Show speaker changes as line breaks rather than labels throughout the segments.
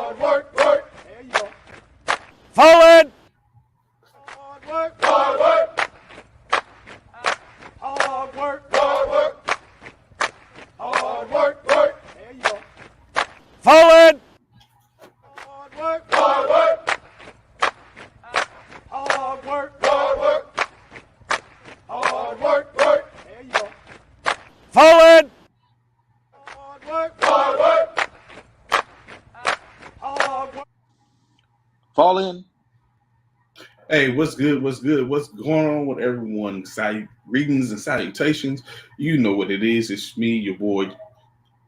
Hard work, work. There you go.
Forward.
Hard work, hard work. Hard work, hard work. Hard work, work. There you go.
Forward.
Hard work, hard work. Hard work, hard work. Hard work, work. There you go.
Forward.
Hard work, hard work. Hard work.
Fall in.
Hey, what's good? What's good? What's going on with everyone? Greetings and salutations. You know what it is. It's me, your boy,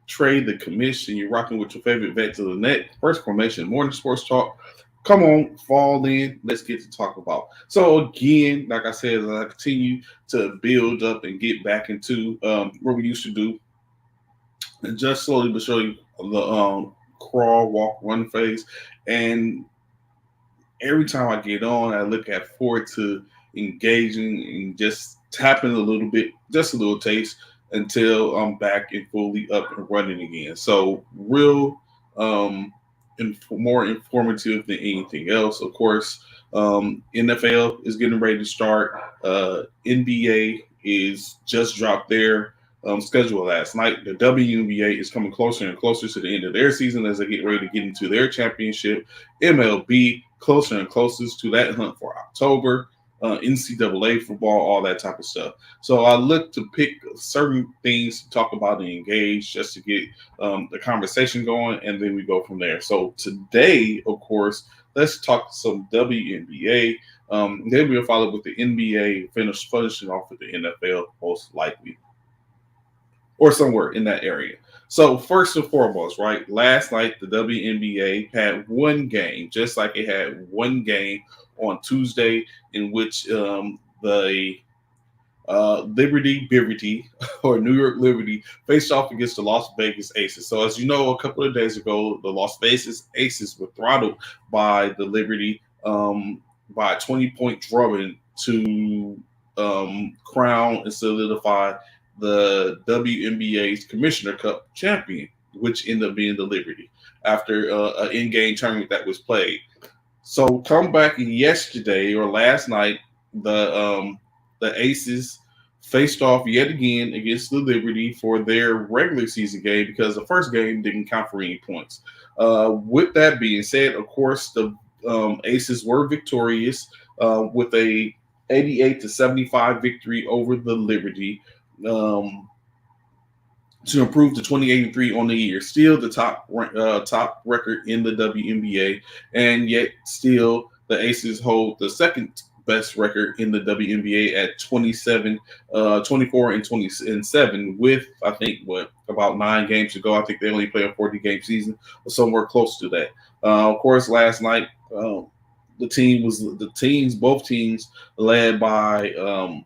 Trey, the commission. You're rocking with your favorite vet to the net. First Formation Morning Sports Talk. Come on, fall in. Let's get to talk about. So again, like I said, as I continue to build up and get back into what we used to do, and just slowly but surely the crawl, walk, run phase, and every time I get on, I look forward to engaging and just tapping a little bit, just a little taste until I'm back and fully up and running again. So real more informative than anything else. Of course, NFL is getting ready to start. NBA is just dropped their schedule last night. The WNBA is coming closer and closer to the end of their season as they get ready to get into their championship. MLB closer and closer to that hunt for October. NCAA football, all that type of stuff. So I look to pick certain things to talk about and engage just to get the conversation going, and then we go from there. So today, of course, let's talk some WNBA. Then we'll follow with the NBA, finishing off with the NFL most likely, or somewhere in that area. So first and foremost, right, last night the WNBA had one game, just like it had one game on Tuesday, in which the Liberty or New York Liberty faced off against the Las Vegas Aces. So as you know, a couple of days ago, the Las Vegas Aces were throttled by the Liberty by a 20-point drubbing to crown and solidify the WNBA's Commissioner Cup champion, which ended up being the Liberty after an in-game tournament that was played. So come back yesterday or last night, the Aces faced off yet again against the Liberty for their regular season game because the first game didn't count for any points. With that being said, of course, the Aces were victorious with a 88-75 victory over the Liberty. To improve to 20-83 on the year, still the top record in the WNBA, and yet still the Aces hold the second best record in the WNBA at 24-27. With I think about 9 games to go. I think they only play a 40-game season or somewhere close to that. Of course, last night both teams led by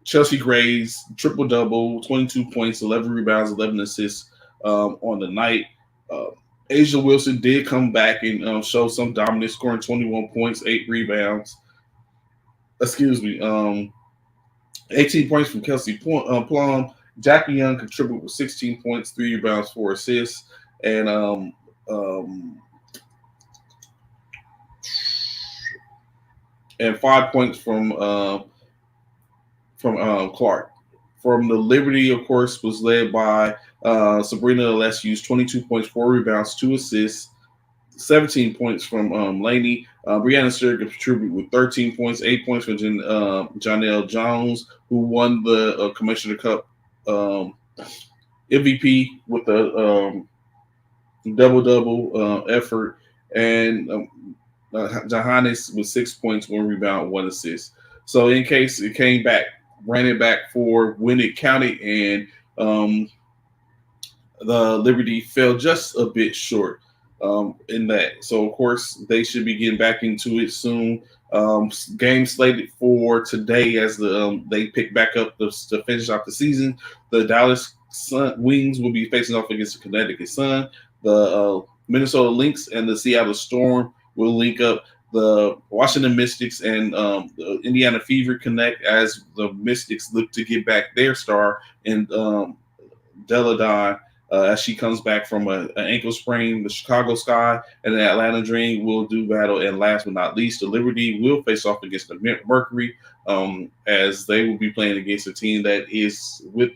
Chelsea Gray's triple-double, 22 points, 11 rebounds, 11 assists on the night. A'ja Wilson did come back and show some dominance, scoring 21 points, 8 rebounds. 18 points from Kelsey Plum. Jackie Young contributed with 16 points, 3 rebounds, 4 assists. And 5 points from Clark. From the Liberty, of course, was led by Sabrina Alessius, 22 points, 4 rebounds, 2 assists, 17 points from Laney. Brianna Sturgis contributed with 13 points, 8 points from Janelle Jones, who won the Commissioner Cup MVP with the double-double effort, and Johannes with 6 points, 1 rebound, 1 assist. So in case it came back, ran it back for when it counted, and the Liberty fell just a bit short in that. So, of course, they should be getting back into it soon. Game slated for today as they pick back up to finish off the season. The Dallas Wings will be facing off against the Connecticut Sun. The Minnesota Lynx and the Seattle Storm will link up. The Washington Mystics and the Indiana Fever connect as the Mystics look to get back their star in Deladon as she comes back from an ankle sprain. The Chicago Sky and the Atlanta Dream will do battle. And last but not least, the Liberty will face off against the Mercury, as they will be playing against a team that is with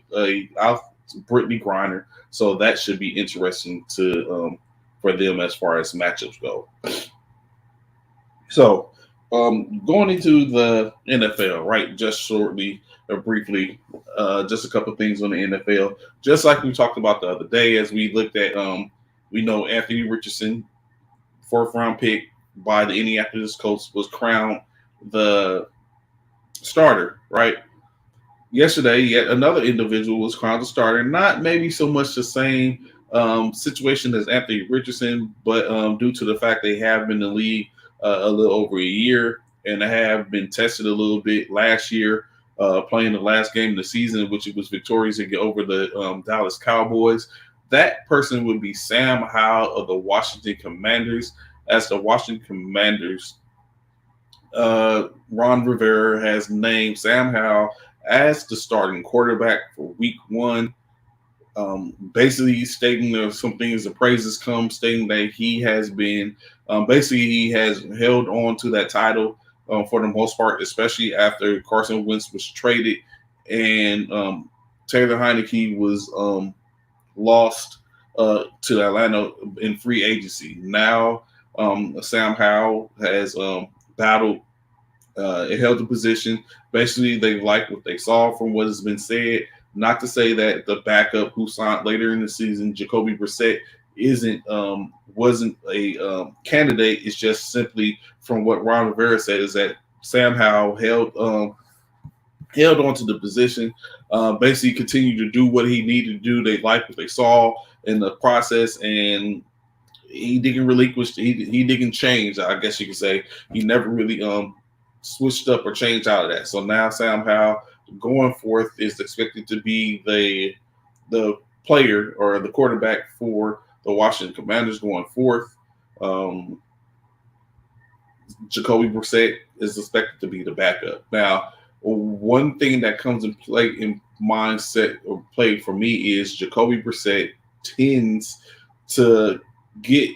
Brittany Griner. So that should be interesting to for them as far as matchups go. So going into the NFL, right? Just shortly or briefly, just a couple of things on the NFL. Just like we talked about the other day, as we looked at, we know Anthony Richardson, 4th round pick by the Indianapolis Colts, was crowned the starter, right? Yesterday, yet another individual was crowned the starter. Not maybe so much the same situation as Anthony Richardson, but due to the fact they have been in the league a little over a year and have been tested a little bit last year, playing the last game of the season, which it was victorious to get over the Dallas Cowboys. That person would be Sam Howell of the Washington Commanders. As the Washington Commanders, Ron Rivera has named Sam Howell as the starting quarterback for Week 1. Basically stating there's some things, the praises come, stating that he has been he has held on to that title for the most part, especially after Carson Wentz was traded and Taylor Heineke was lost to Atlanta in free agency. Now Sam Howell has battled held the position. Basically, they like what they saw from what has been said. Not to say that the backup who signed later in the season, Jacoby Brissett, wasn't a candidate. It's just simply from what Ron Rivera said is that Sam Howell held on to the position, basically continued to do what he needed to do. They liked what they saw in the process, and he didn't relinquish. He didn't change. I guess you could say he never really switched up or changed out of that. So now Sam Howell going forth is expected to be the player or the quarterback for the Washington Commanders going forth. Jacoby Brissett is expected to be the backup. Now, one thing that comes in play in mindset or play for me is Jacoby Brissett tends to get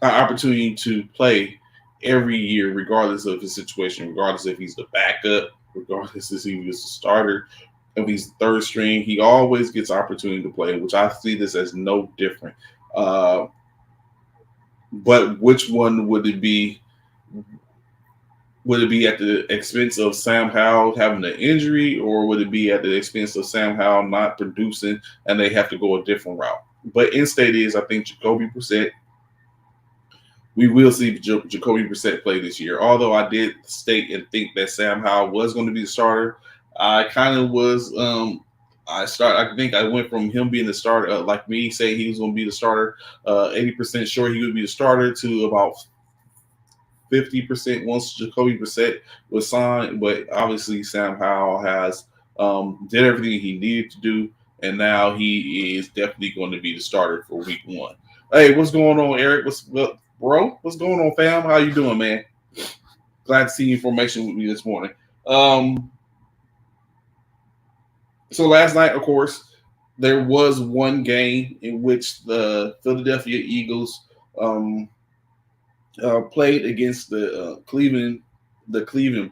an opportunity to play every year, regardless of his situation, regardless if he's the backup, regardless if he was the starter, if he's third string, he always gets opportunity to play, which I see this as no different. But which one would it be? Would it be at the expense of Sam Howell having an injury, or would it be at the expense of Sam Howell not producing and they have to go a different route? But in state is, I think Jacoby Brissett, we will see Jacoby Brissett play this year. Although I did state and think that Sam Howell was going to be the starter, I kind of was. I think I went from him being the starter, like me saying he was going to be the starter, 80% sure he would be the starter, to about 50% once Jacoby Brissett was signed. But obviously Sam Howell has did everything he needed to do, and now he is definitely going to be the starter for Week 1. Hey, what's going on, Eric? Bro, what's going on, fam? How you doing, man? Glad to see you in formation with me this morning. So last night, of course, there was one game in which the Philadelphia Eagles played against the Cleveland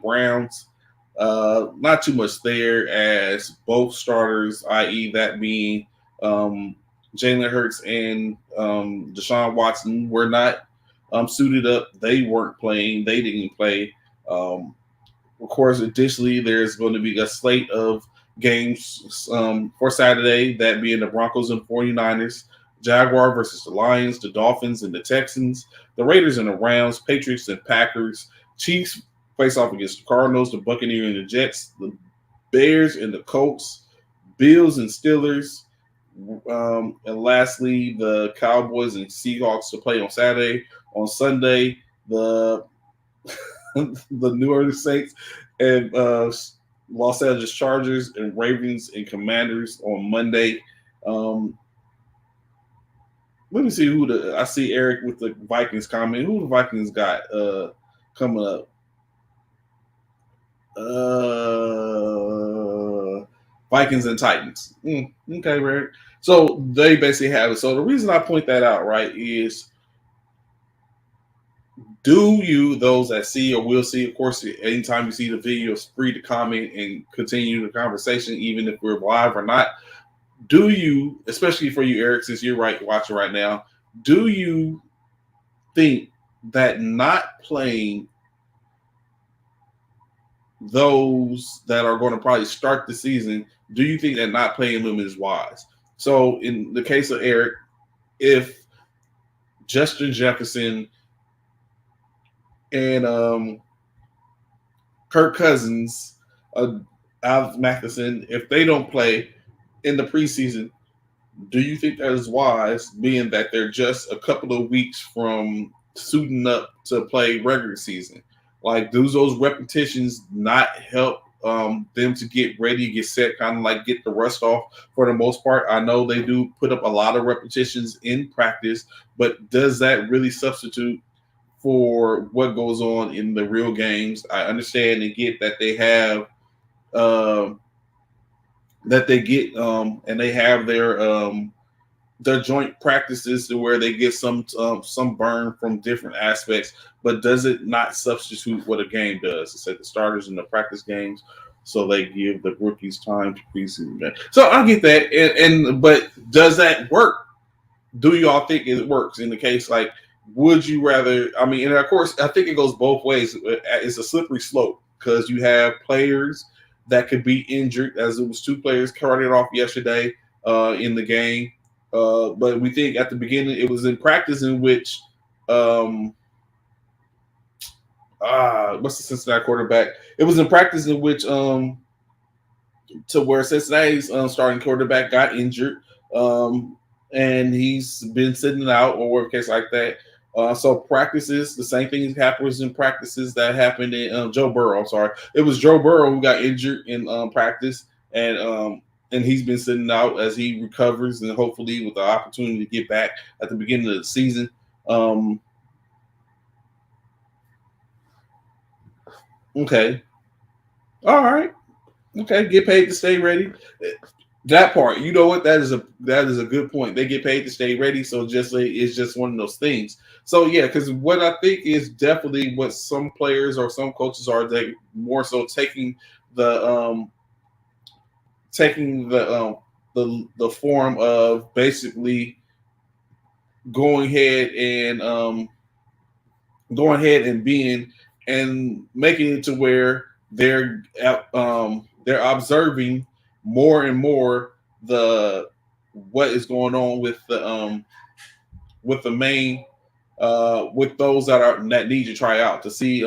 Browns. Not too much there, as both starters, i.e. that being Jalen Hurts and Deshaun Watson, were not suited up. They weren't playing. They didn't play. Of course, additionally, there's going to be a slate of games for Saturday, that being the Broncos and 49ers, Jaguar versus the Lions, the Dolphins and the Texans, the Raiders and the Rams, Patriots and Packers, Chiefs face off against the Cardinals, the Buccaneers and the Jets, the Bears and the Colts, Bills and Steelers, and lastly, the Cowboys and Seahawks to play on Saturday. On Sunday, the the New Orleans Saints and Los Angeles Chargers and Ravens and Commanders on Monday. Let me see who I see Eric with the Vikings comment. Who the Vikings got coming up? Vikings and Titans. Okay, Eric. So they basically have it. So the reason I point that out, right, is do you, those that see or will see, of course, anytime you see the video, it's free to comment and continue the conversation, even if we're live or not. Do you, especially for you, Eric, since you're watching right now, do you think that not playing those that are going to probably start the season, do you think that not playing them is wise? So in the case of Eric, if Justin Jefferson and Kirk Cousins, Alex Matheson, if they don't play in the preseason, do you think that is wise, being that they're just a couple of weeks from suiting up to play regular season? Like, do those repetitions not help them to get ready, get set, kind of like get the rust off for the most part? I know they do put up a lot of repetitions in practice, but does that really substitute for what goes on in the real games? I understand and get that they have and they have their joint practices to where they get some burn from different aspects, but does it not substitute what a game does? It's at the starters in the practice games, so they give the rookies time to preseason. So I get that, but does that work? Do y'all think it works in the case? Like, would you rather? I mean, and of course, I think it goes both ways. It's a slippery slope because you have players that could be injured, as it was 2 players carted off yesterday in the game. But we think at the beginning it was in practice in which what's the Cincinnati quarterback? It was in practice in which to where Cincinnati's starting quarterback got injured, and he's been sitting out or whatever case like that. So practices, the same thing happens in practices that happened in Joe Burrow. I'm sorry, it was Joe Burrow who got injured in practice, and he's been sitting out as he recovers, and hopefully with the opportunity to get back at the beginning of the season. Okay, all right, okay, get paid to stay ready. That part, you know what? That is a good point. They get paid to stay ready, so it's just one of those things. So yeah, because what I think is definitely what some players or some coaches are, they more so taking the form of basically going ahead and being and making it to where they're observing more and more what is going on with the main with those that need to try out to see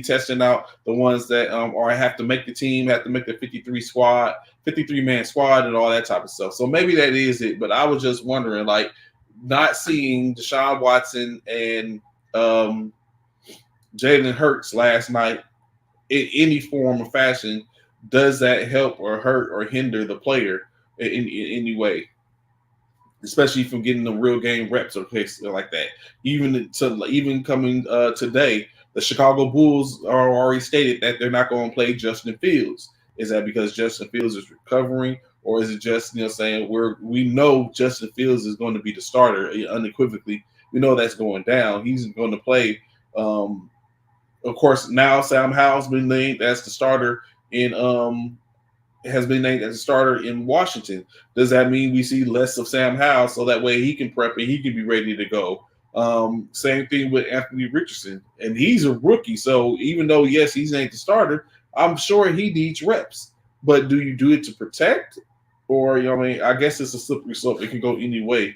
testing out the ones that or have to make the team, have to make the 53-man squad and all that type of stuff. So maybe that is it. But I was just wondering, like, not seeing Deshaun Watson and Jalen Hurts last night in any form or fashion, does that help or hurt or hinder the player in any way? Especially from getting the real game reps or things like that. Even coming today, the Chicago Bulls are already stated that they're not going to play Justin Fields. Is that because Justin Fields is recovering, or is it just saying we know Justin Fields is going to be the starter unequivocally? We know that's going down. He's going to play. Of course, now Sam Howell's been named as the starter in Washington. Does that mean we see less of Sam Howell so that way he can prep and he can be ready to go? Same thing with Anthony Richardson, and he's a rookie. So even though, yes, he's named the starter, I'm sure he needs reps. But do you do it to protect? Or, I guess it's a slippery slope. It can go any way.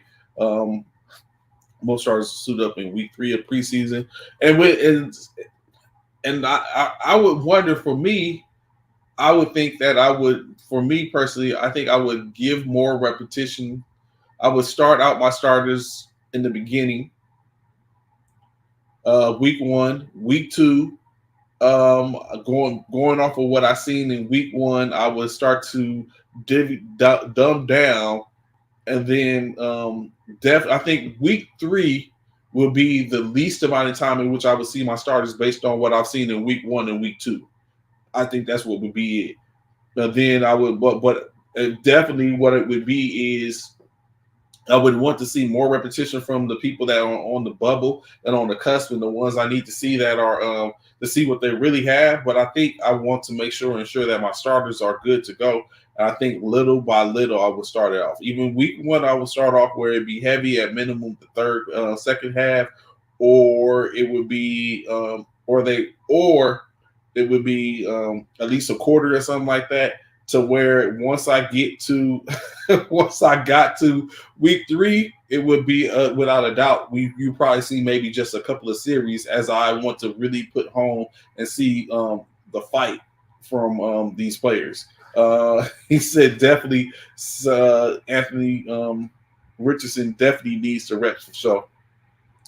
Most starters suit up in week 3 of preseason. And I would wonder, for me, I would think that for me personally, I think I would give more repetition. I would start out my starters in the beginning, week 1, week 2, going off of what I seen in week 1, I would start to dumb down, and then I think week 3 will be the least amount of time in which I would see my starters based on what I've seen in week 1 and week 2. I think that's what would be it. Now, then I would, but definitely what it would be is I would want to see more repetition from the people that are on the bubble and on the cusp, and the ones I need to see that are to see what they really have. But I think I want to make sure and ensure that my starters are good to go. And I think little by little I would start it off. Even week one, I would start off where it'd be heavy at minimum the second half, or it would be or it would be at least a quarter or something like that. To where once I get to once I got to week 3, it would be without a doubt you probably see maybe just a couple of series as I want to really put home and see the fight from these players. He said definitely Anthony Richardson definitely needs to reps for sure,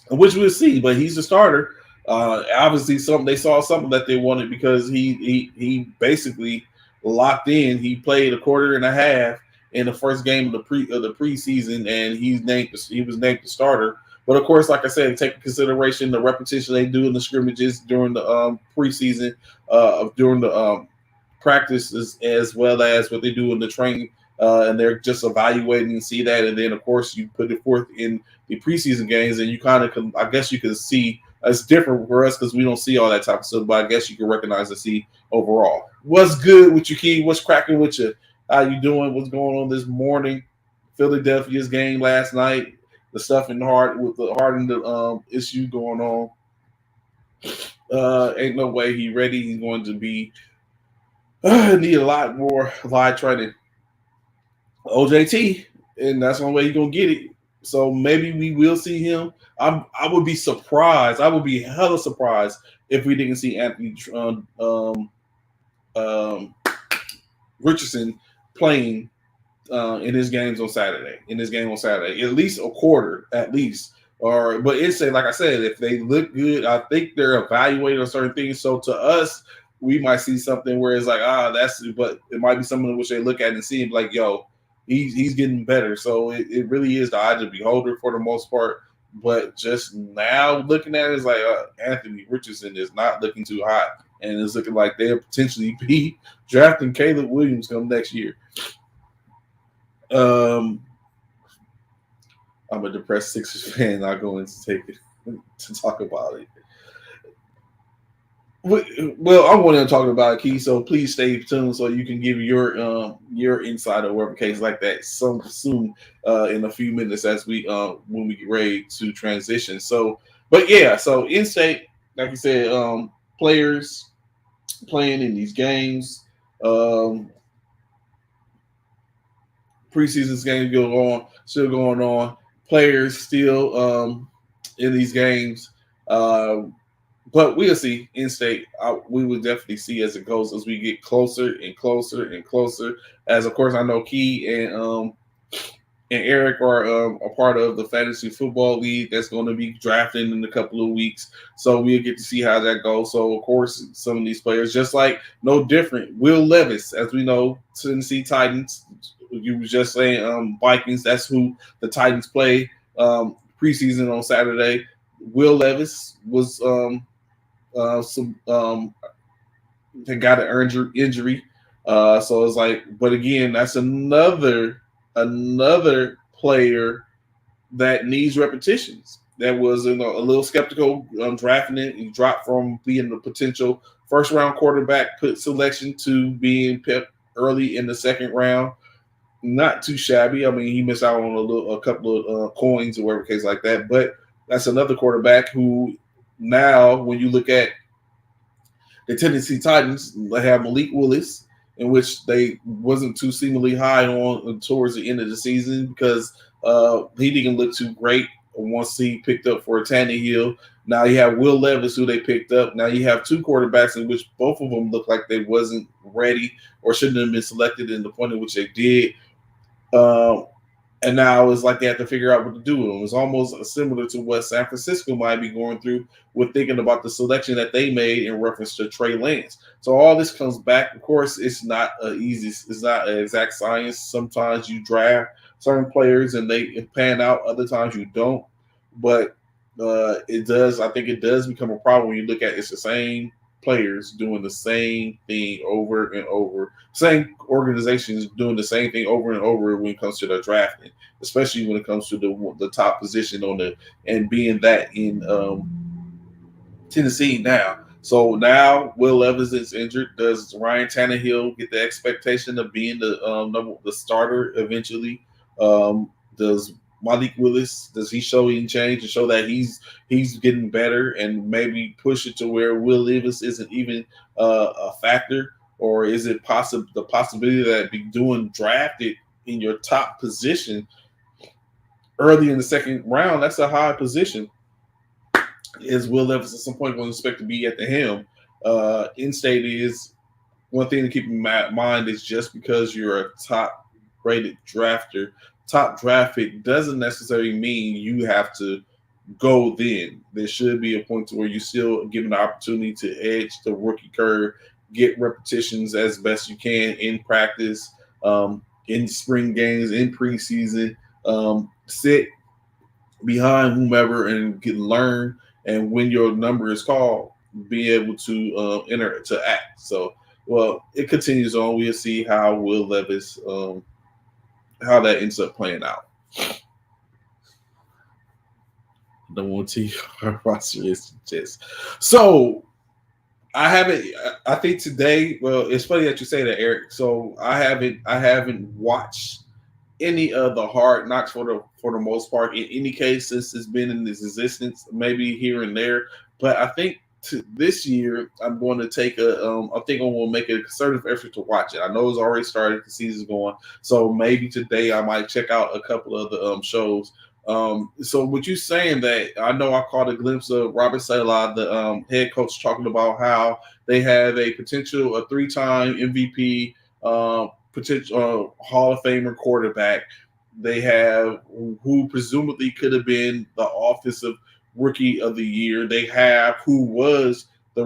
which we'll see. But he's a starter. Obviously, they saw something that they wanted because he basically locked in. He played a quarter and a half in the first game of the preseason, and he was named the starter. But of course, like I said, take into consideration the repetition they do in the scrimmages during the preseason, during the practices, as well as what they do in the training, and they're just evaluating and see that. And then, of course, you put it forth in the preseason games, and you kind of can, I guess, you can see. It's different for us because we don't see all that type of stuff, but I guess you can recognize and see overall. What's good with you, Key? What's cracking with you? How you doing? What's going on this morning? Philadelphia's game last night. The stuff in the heart with the Harden issue going on. Ain't no way he ready. He's going to be need a lot more live training. OJT, and that's the only way he's gonna get it. So maybe we will see him. I would be surprised. I would be hella surprised if we didn't see Anthony Richardson playing in his games on Saturday. In his game on Saturday, at least a quarter, at least. But it's like I said, if they look good, I think they're evaluating on certain things. So to us, we might see something where it's like, but it might be something which they look at and see like, yo, he's getting better. So it really is the eye of the beholder for the most part. But just now looking at it, it's like Anthony Richardson is not looking too hot. And it's looking like they'll potentially be drafting Caleb Williams come next year. I'm a depressed Sixers fan, not going to take it to talk about it. Well, I wanted to talk about it, Key, so please stay tuned so you can give your insight or whatever case like that soon in a few minutes as we when we get ready to transition. So, but yeah, so in-state, like you said, players playing in these games, preseason games still going on, players still in these games. But we'll see in-state. We will definitely see as it goes as we get closer and closer and closer. As of course, I know Key and Eric are a part of the fantasy football league that's going to be drafting in a couple of weeks. So we'll get to see how that goes. So of course, some of these players, just like no different. Will Levis, as we know, Tennessee Titans. You were just saying Vikings. That's who the Titans play preseason on Saturday. Will Levis was they got an injury. So it's like, but again, that's another player that needs repetitions. That was a little skeptical drafting it. He dropped from being the potential first round quarterback selection to being picked early in the second round. Not too shabby. I mean, he missed out on a couple of coins or whatever case like that. But that's another quarterback who now, when you look at the Tennessee Titans, they have Malik Willis, in which they wasn't too seemingly high on towards the end of the season because he didn't look too great once he picked up for Tannehill. Now you have Will Levis, who they picked up. Now you have two quarterbacks in which both of them look like they wasn't ready or shouldn't have been selected in the point in which they did. And now it's like they have to figure out what to do with them. It's almost similar to what San Francisco might be going through with thinking about the selection that they made in reference to Trey Lance. So all this comes back. Of course, it's not it's not an exact science. Sometimes you draft certain players and they pan out. Other times you don't. But I think it does become a problem when you look at it's the same players doing the same thing over and over, same organizations doing the same thing over and over when it comes to their drafting, especially when it comes to the top position on the and being that in Tennessee now. So now Will Levis is injured. Does Ryan Tannehill get the expectation of being the starter eventually? Does Malik Willis, does he show any change and show that he's getting better and maybe push it to where Will Levis isn't even a factor? Or is it the possibility that be doing drafted in your top position early in the second round? That's a high position. Is Will Levis at some point going to expect to be at the helm? In-state is one thing to keep in mind is just because you're a top-rated drafter, top draft pick doesn't necessarily mean you have to go then. There should be a point to where you still given the opportunity to edge the rookie curve, get repetitions as best you can in practice, in spring games, in preseason, sit behind whomever and learn. And when your number is called, be able to enter to act. So, well, it continues on. We'll see how Will Levis, how that ends up playing out. The one team roster is just so. I haven't. I think today. Well, it's funny that you say that, Eric. So I haven't watched any of the Hard Knocks for the most part in any case since it's been in its existence, maybe here and there. But I think this year I'm going to take I think I'm going to make a concerted effort to watch it. I know it's already started, the season's going, so maybe today I might check out a couple of the shows. So with you saying that, I know I caught a glimpse of Robert Saleh, the head coach, talking about how they have a 3-time MVP, potential Hall of Famer quarterback. They have who presumably could have been the offensive rookie of the year. They have who was the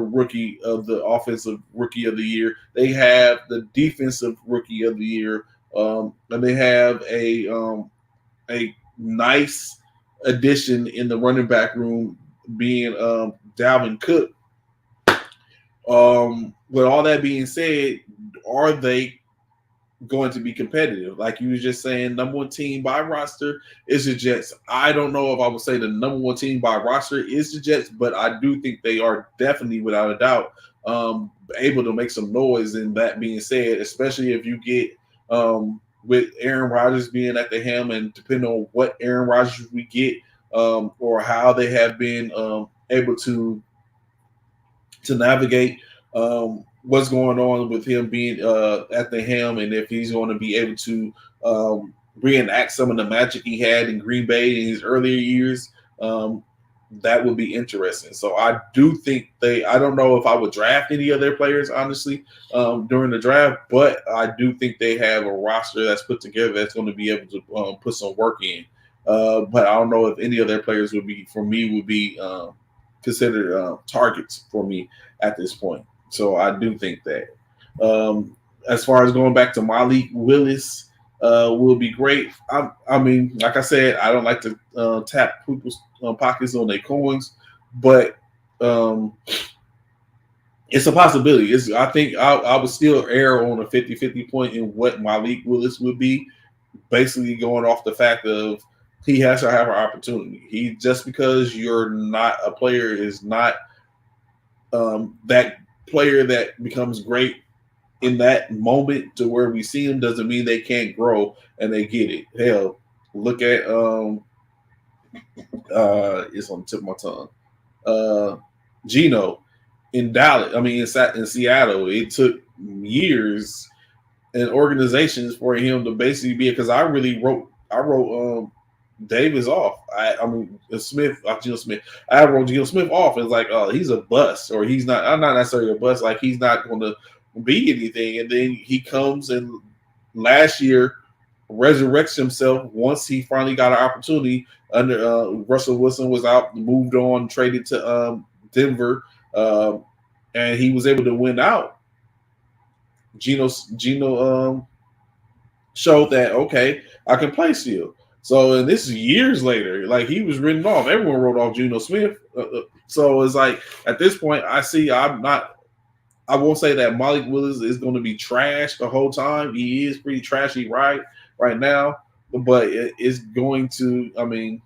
offensive rookie of the year. They have the defensive rookie of the year, and they have a nice addition in the running back room, being Dalvin Cook. With all that being said, are they going to be competitive? Like you were just saying, number one team by roster is the Jets. I don't know if I would say the number one team by roster is the Jets, but I do think they are definitely, without a doubt, able to make some noise. And that being said, especially if you get with Aaron Rodgers being at the helm, and depending on what Aaron Rodgers we get, or how they have been able to navigate what's going on with him being at the helm, and if he's going to be able to reenact some of the magic he had in Green Bay in his earlier years, that would be interesting. So I do think I don't know if I would draft any of their players, honestly, during the draft, but I do think they have a roster that's put together that's going to be able to put some work in. But I don't know if any of their players would be considered targets for me at this point. So I do think that. As far as going back to Malik Willis, will be great. I mean, like I said, I don't like to tap people's pockets on their coins, but it's a possibility. I think I would still err on a 50-50 point in what Malik Willis would be, basically going off the fact of he has to have an opportunity. He just because you're not a player is not that player that becomes great in that moment to where we see him doesn't mean they can't grow and they get it. Hell, look at it's on the tip of my tongue. Geno in Dallas. I mean, in Seattle, it took years and organizations for him to basically be, because I wrote Davis off. Geno Smith. I wrote Geno Smith off. It's like, oh, he's a bust, or he's not. I'm not necessarily a bust. Like he's not going to be anything. And then he comes and last year resurrects himself once he finally got an opportunity. Under Russell Wilson was out, moved on, traded to Denver, and he was able to win out. Geno showed that, okay, I can play still. So, and this is years later. Like he was written off. Everyone wrote off Geno Smith. So it's like at this point, I'm not I won't say that Malik Willis is going to be trash the whole time. He is pretty trashy right now, but it's going to. I mean,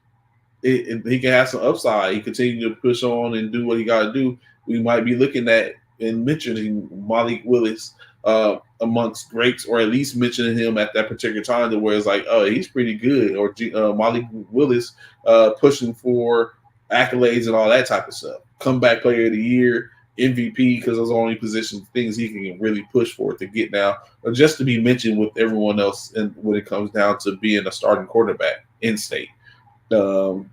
he can have some upside. He continue to push on and do what he got to do. We might be looking at and mentioning Malik Willis amongst greats, or at least mentioning him at that particular time to where it's like, oh, he's pretty good, or Malik Willis pushing for accolades and all that type of stuff. Comeback player of the year, MVP, because those are only position things he can really push for to get now, or just to be mentioned with everyone else. And when it comes down to being a starting quarterback in state, like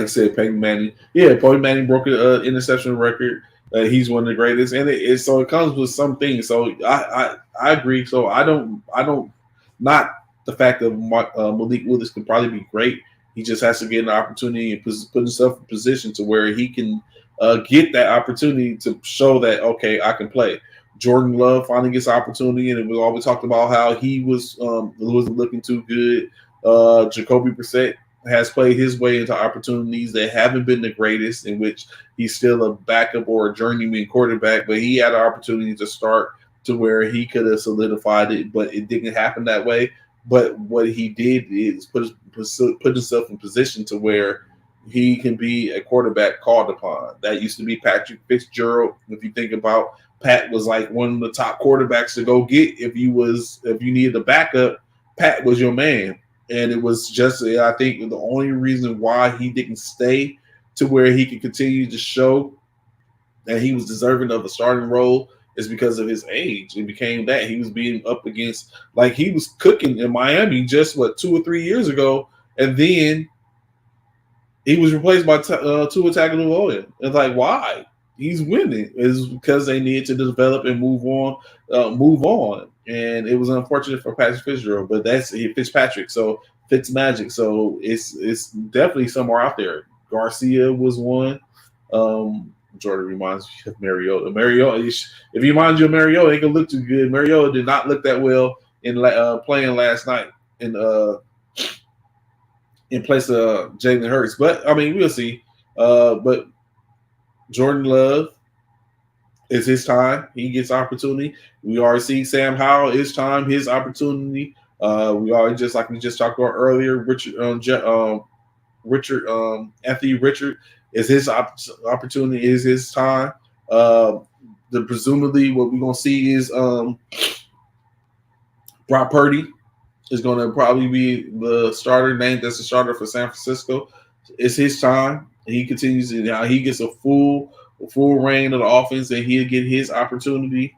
I said, Peyton Manning. Yeah, Peyton Manning broke an interception record. He's one of the greatest, and so it comes with some things. So I agree. So I don't not the fact that Malik Willis can probably be great. He just has to get an opportunity and put himself in position to where he can get that opportunity to show that, okay, I can play. Jordan Love finally gets opportunity, and it was always talked about how he wasn't looking too good. Jacoby Brissett has played his way into opportunities that haven't been the greatest, in which he's still a backup or a journeyman quarterback, but he had an opportunity to start to where he could have solidified it, but it didn't happen that way. But what he did is put himself in position to where he can be a quarterback called upon. That used to be Patrick Fitzgerald. If you think about, Pat was like one of the top quarterbacks to go get if you needed a backup. Pat was your man. And it was just, I think, the only reason why he didn't stay to where he could continue to show that he was deserving of a starting role is because of his age. It became that he was being up against, like, he was cooking in Miami just 2 or 3 years ago, and then he was replaced by Tua Tagovailoa. It's like, why? He's winning. It's because they needed to develop and move on. And it was unfortunate for Patrick Fitzgerald, but that's Fitzpatrick. So Fitzmagic. So it's definitely somewhere out there. Garcia was one. Jordan reminds me of Mariota. If he reminds you of Mariota, it can look too good. Mariota did not look that well in playing last night in place of Jalen Hurts. But I mean, we'll see. But Jordan Love, it's his time. He gets opportunity. We already see Sam Howell. It's time, his opportunity. We already we just talked about earlier. Anthony Richard is his opportunity. Is his time. Presumably what we're gonna see is Brock Purdy is going to probably be the starter, named as the starter for San Francisco. It's his time. He continues to now. He gets a full reign of the offense, and he'll get his opportunity.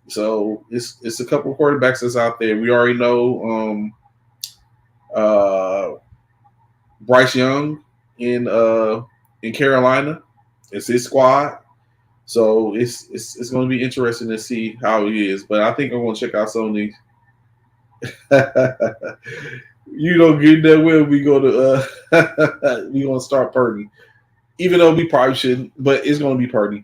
So it's a couple of quarterbacks that's out there. We already know Bryce Young in Carolina. It's his squad. So it's going to be interesting to see how he is. But I think I'm going to check out some of these. You don't get that way. We gonna start Purdy, even though we probably shouldn't. But it's going to be Purdy.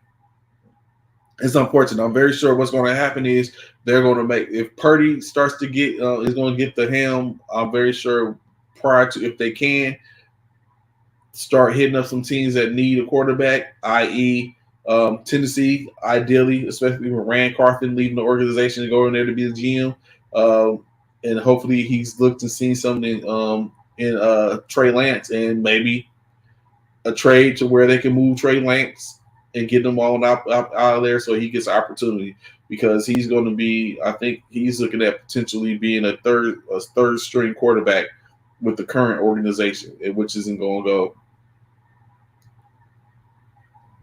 It's unfortunate. I'm very sure what's going to happen is they're going to make, if Purdy starts to get is going to get the helm. I'm very sure prior to, if they can start hitting up some teams that need a quarterback, i.e. Tennessee, ideally, especially with Rand Carthon leaving the organization to go in there to be the GM. And hopefully he's looked and seen something in Trey Lance, and maybe a trade to where they can move Trey Lance and get them all out of there so he gets opportunity, because he's going to be, I think he's looking at potentially being a third string quarterback with the current organization, which isn't going to go.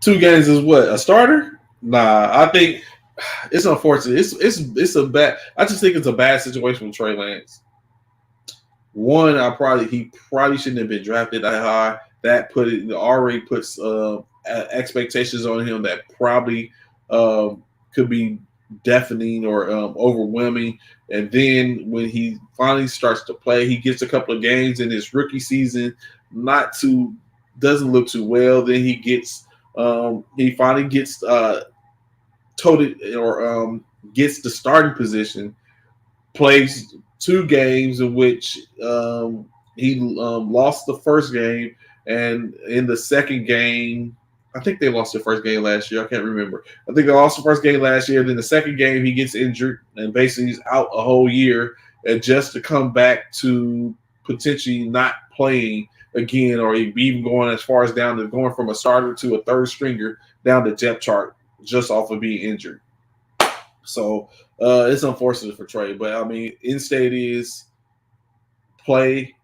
2 games is what, a starter? Nah, I think it's unfortunate. It's a bad. I just think it's a bad situation with Trey Lance. One, he probably shouldn't have been drafted that high. That already puts expectations on him that probably could be deafening or overwhelming. And then when he finally starts to play, he gets a couple of games in his rookie season, doesn't look too well. Then he finally gets gets the starting position, plays 2 games in which he lost the first game, and in the second game, I think they lost their first game last year. I can't remember. I think they lost the first game last year. Then the second game, he gets injured and basically he's out a whole year. And just to come back to potentially not playing again, or even going as far as down to going from a starter to a third stringer down the depth chart just off of being injured. So it's unfortunate for Trey. But, I mean, in-state is play,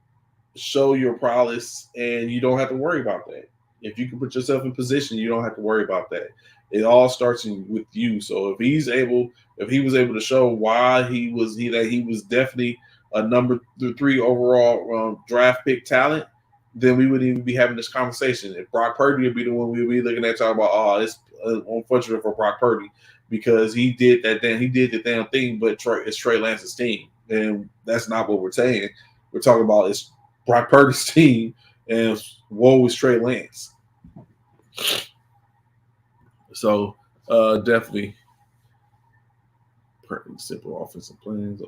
show your prowess, and you don't have to worry about that. If you can put yourself in position, you don't have to worry about that. It all starts with you. So if he was able to show why he was definitely a number 3 overall draft pick talent, then we wouldn't even be having this conversation. If Brock Purdy would be the one we'd be looking at talking about, it's unfortunate for Brock Purdy because he did the damn thing, but it's Trey Lance's team, and that's not what we're saying. We're talking about it's Brock Purdy's team, and woe is Trey Lance. So definitely simple offensive plans.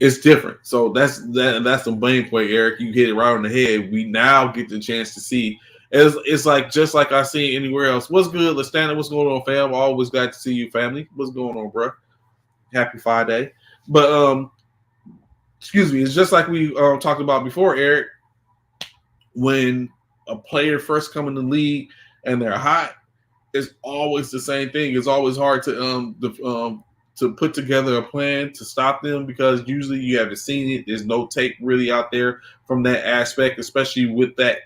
It's different. So that's the main point, Eric. You hit it right on the head. We now get the chance to see. It's like just like I see anywhere else. What's good, Lestana? What's going on, fam? Always glad to see you, family. What's going on, bro? Happy Friday. But excuse me. It's just like we talked about before, Eric. When a player first come in the league and they're hot, it's always the same thing. It's always hard to put together a plan to stop them because usually you haven't seen it. There's no tape really out there from that aspect, especially with that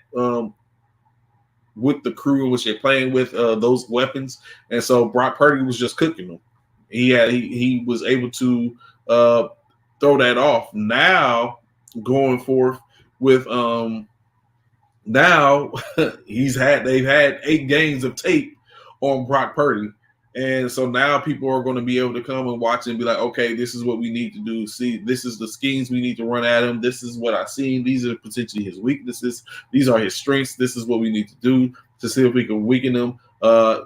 with the crew which they're playing with those weapons. And so Brock Purdy was just cooking them. He was able to throw that off. Now going forth with now they've had 8 games of tape on Brock Purdy. And so now people are going to be able to come and watch and be like, okay, this is what we need to do. See, this is the schemes we need to run at him. This is what I've seen. These are potentially his weaknesses. These are his strengths. This is what we need to do to see if we can weaken them.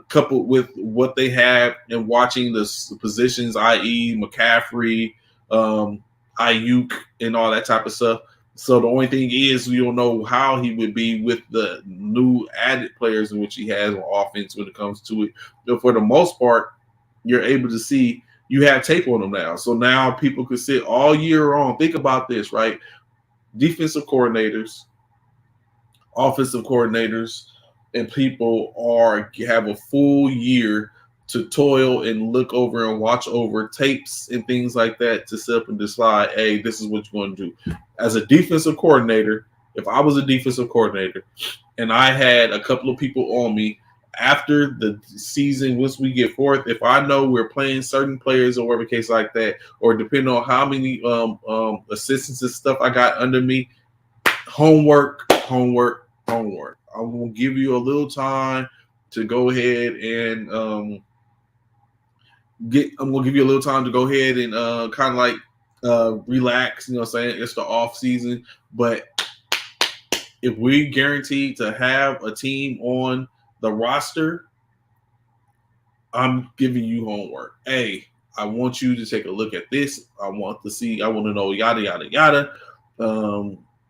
Coupled with what they have and watching the positions, i.e. McCaffrey, Ayuk, and all that type of stuff. So the only thing is we don't know how he would be with the new added players in which he has on offense when it comes to it. But for the most part, you're able to see you have tape on them now. So now people could sit all year on. Think about this, right? Defensive coordinators, offensive coordinators, and people have a full year to toil and look over and watch over tapes and things like that to sit up and decide, hey, this is what you're going to do. As a defensive coordinator, if I was a defensive coordinator and I had a couple of people on me after the season, once we get forth, if I know we're playing certain players or whatever case like that, or depending on how many assistants and stuff I got under me, homework. I'm going to give you a little time to go ahead and I'm going to give you a little time to go ahead and kind of like relax, you know what I'm saying? It's the off season, but if we guaranteed to have a team on the roster, I'm giving you homework. Hey, I want you to take a look at this. I want to know yada, yada, yada.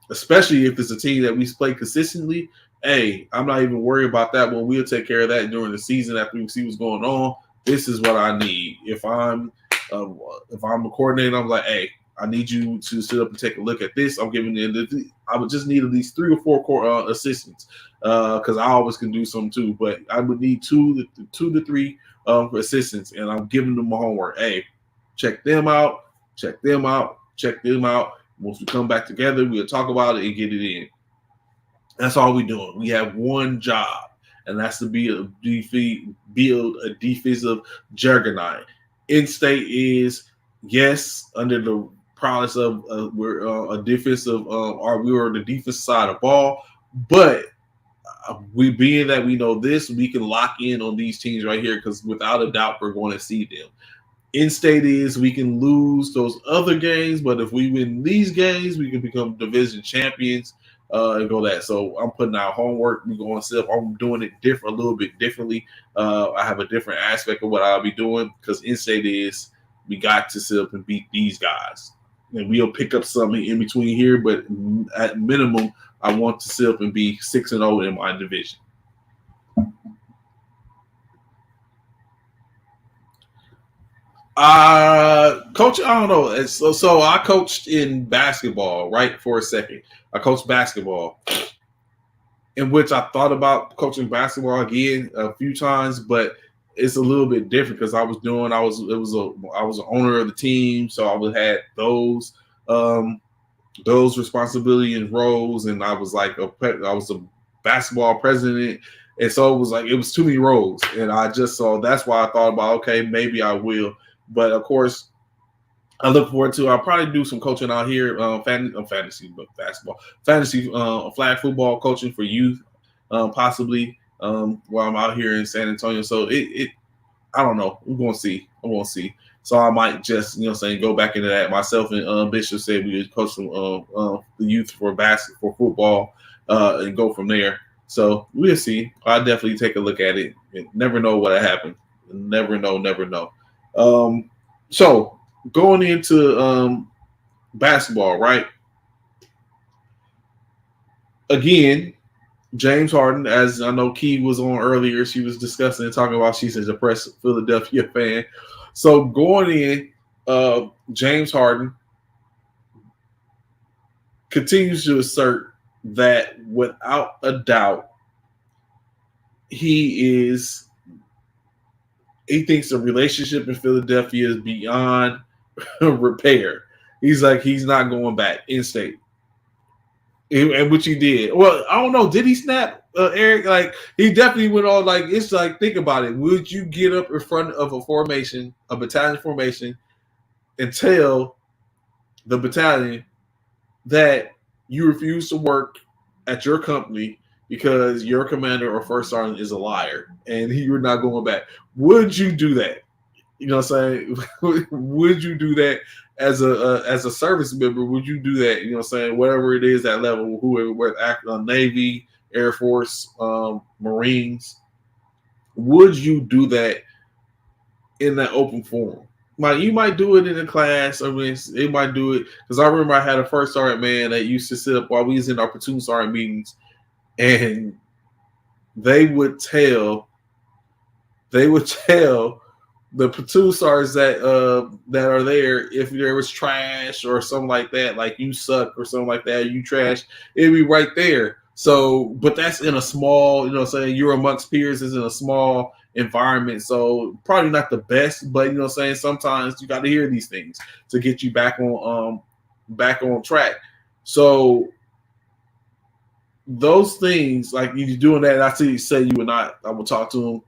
Especially if it's a team that we play consistently. Hey, I'm not even worried about that one. We'll take care of that during the season after we see what's going on. This is what I need. If I'm a coordinator, I'm like, hey, I need you to sit up and take a look at this. I'm giving you I would just need at least 3 or 4 assistants because I always can do some too. But I would need 2 to 3 assistants, and I'm giving them my homework. Hey, check them out. Once we come back together, we'll talk about it and get it in. That's all we're doing. We have one job, and that's to build a defensive juggernaut. In-state is, yes, under the prowess of we're a defensive, or we were on the defensive side of the ball, but we being that we know this, we can lock in on these teams right here because without a doubt we're going to see them. In-state is we can lose those other games, but if we win these games, we can become division champions and go that. So I'm putting out homework. We're going to sit up. I'm doing it a little bit differently. I have a different aspect of what I'll be doing because in-state is we got to sit up and beat these guys. And we'll pick up something in between here, but at minimum, I want to sit up and be 6-0 in my division. Coach, I don't know. So I coached in basketball, right? For a second, I coached basketball, in which I thought about coaching basketball again a few times, but it's a little bit different because I was an owner of the team, so I would had those responsibility and roles, and I was I was a basketball president, and so it was too many roles, and I just so that's why I thought about okay, maybe I will, but of course I look forward to. I'll probably do some coaching out here, fantasy flag football coaching for youth, possibly while I'm out here in San Antonio. So I don't know. We're gonna see. I'm gonna see. So I might just, go back into that. Myself and Bishop said we would coach some the youth for football, and go from there. So we'll see. I'll definitely take a look at it. Never know what happened. Never know. So going into basketball, right? Again, James Harden, as I know Key was on earlier, she was discussing and talking about she's a depressed Philadelphia fan. So going in, James Harden continues to assert that without a doubt, he thinks the relationship in Philadelphia is beyond repair. He's like, he's not going back in state. And which he did. Well, I don't know. Did he snap, Eric? Like, he definitely went on. Like, it's like, think about it. Would you get up in front of a battalion formation, and tell the battalion that you refuse to work at your company because your commander or first sergeant is a liar and you're not going back? Would you do that? You know what I'm saying? Would you do that as a service member? Would you do that? You know what I'm saying? Whatever it is, that level, whoever act on Navy, Air Force, Marines, would you do that in that open forum? You might do it in a class. I mean, it might do it because I remember I had a first sergeant man that used to sit up while we was in our platoon sergeant meetings, and they would tell the platoon sergeants that are there, if there was trash or something like that, like you suck or something like that, you trash, it'd be right there. So, but that's in a small, you're amongst peers, is in a small environment. So probably not the best, but sometimes you got to hear these things to get you back on track. So those things, like you doing that, I say you and I will talk to them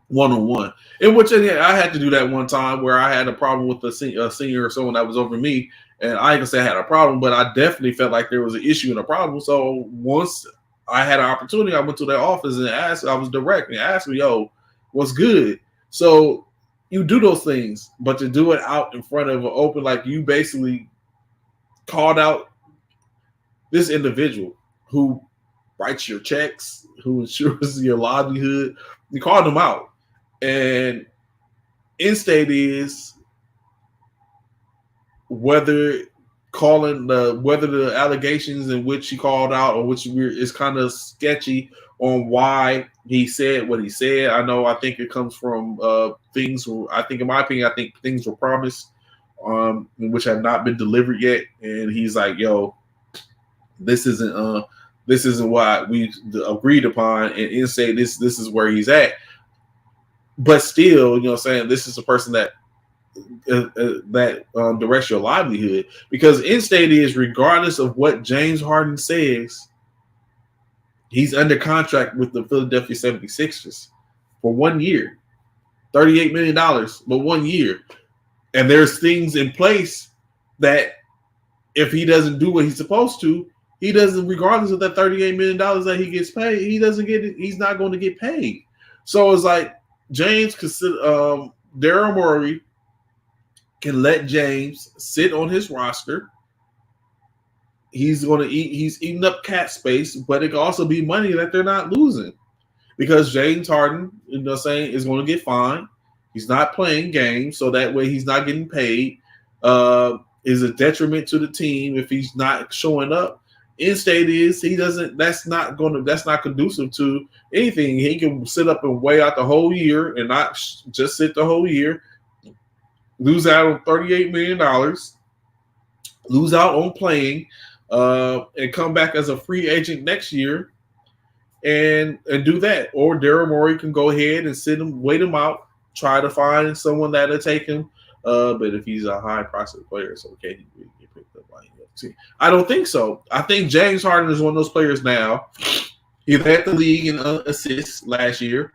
one-on-one. In which I had to do that one time where I had a problem with a senior or someone that was over me, and I ain't gonna say I had a problem, but I definitely felt like there was an issue and a problem. So once I had an opportunity, I went to their office and asked. I was direct and asked me, "Yo, what's good?" So you do those things, but to do it out in front of an open, like you basically called out this individual who writes your checks, who ensures your livelihood. You called them out. And in-state is whether the allegations in which he called out or which is kind of sketchy on why he said what he said. I think it comes from things. I think, in my opinion, I think things were promised, which have not been delivered yet. And he's like, "Yo, this isn't what we agreed upon." And in-state, this is where he's at. But still, this is a person that directs your livelihood, because in-state is, regardless of what James Harden says, he's under contract with the Philadelphia 76ers for 1 year, $38 million, but 1 year. And there's things in place that if he doesn't do what he's supposed to, he doesn't, regardless of that $38 million that he gets paid, he's not going to get paid. So it's like, James Daryl Morey can let James sit on his roster. He's eating up cap space, but it can also be money that they're not losing, because James Harden, is going to get fined. He's not playing games, so that way he's not getting paid. Is a detriment to the team if he's not showing up. In-state is that's not conducive to anything. He can sit up and weigh out the whole year and not just sit the whole year. lose out on $38 million, lose out on playing, and come back as a free agent next year and do that. Or Daryl Morey can go ahead and wait him out, try to find someone that'll take him. But if he's a high prospect player, so can he really get picked up by UFC? I don't think so. I think James Harden is one of those players now. He led the league in assists last year.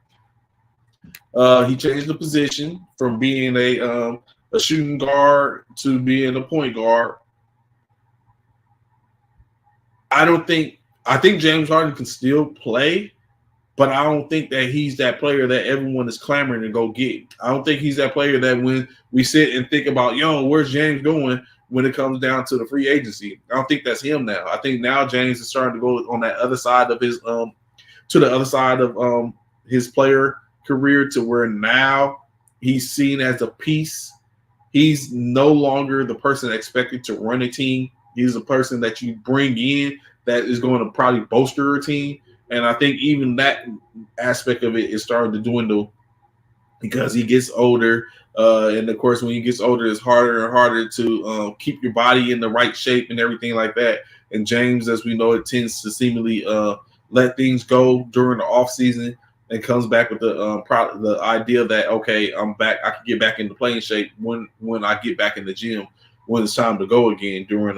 He changed the position from being a shooting guard to being a point guard. I think James Harden can still play, but I don't think that he's that player that everyone is clamoring to go get. I don't think he's that player that when we sit and think about, where's James going when it comes down to the free agency? I don't think that's him now. I think now James is starting to go on that other side of his to the other side of his player career, to where now he's seen as a piece. He's no longer the person expected to run a team. He's a person that you bring in that is going to probably bolster a team. And I think even that aspect of it is starting to dwindle because he gets older. And, of course, when he gets older, it's harder and harder to keep your body in the right shape and everything like that. And James, as we know, it tends to seemingly let things go during the offseason and comes back with the idea that, okay, I'm back. I can get back into playing shape when I get back in the gym, when it's time to go again during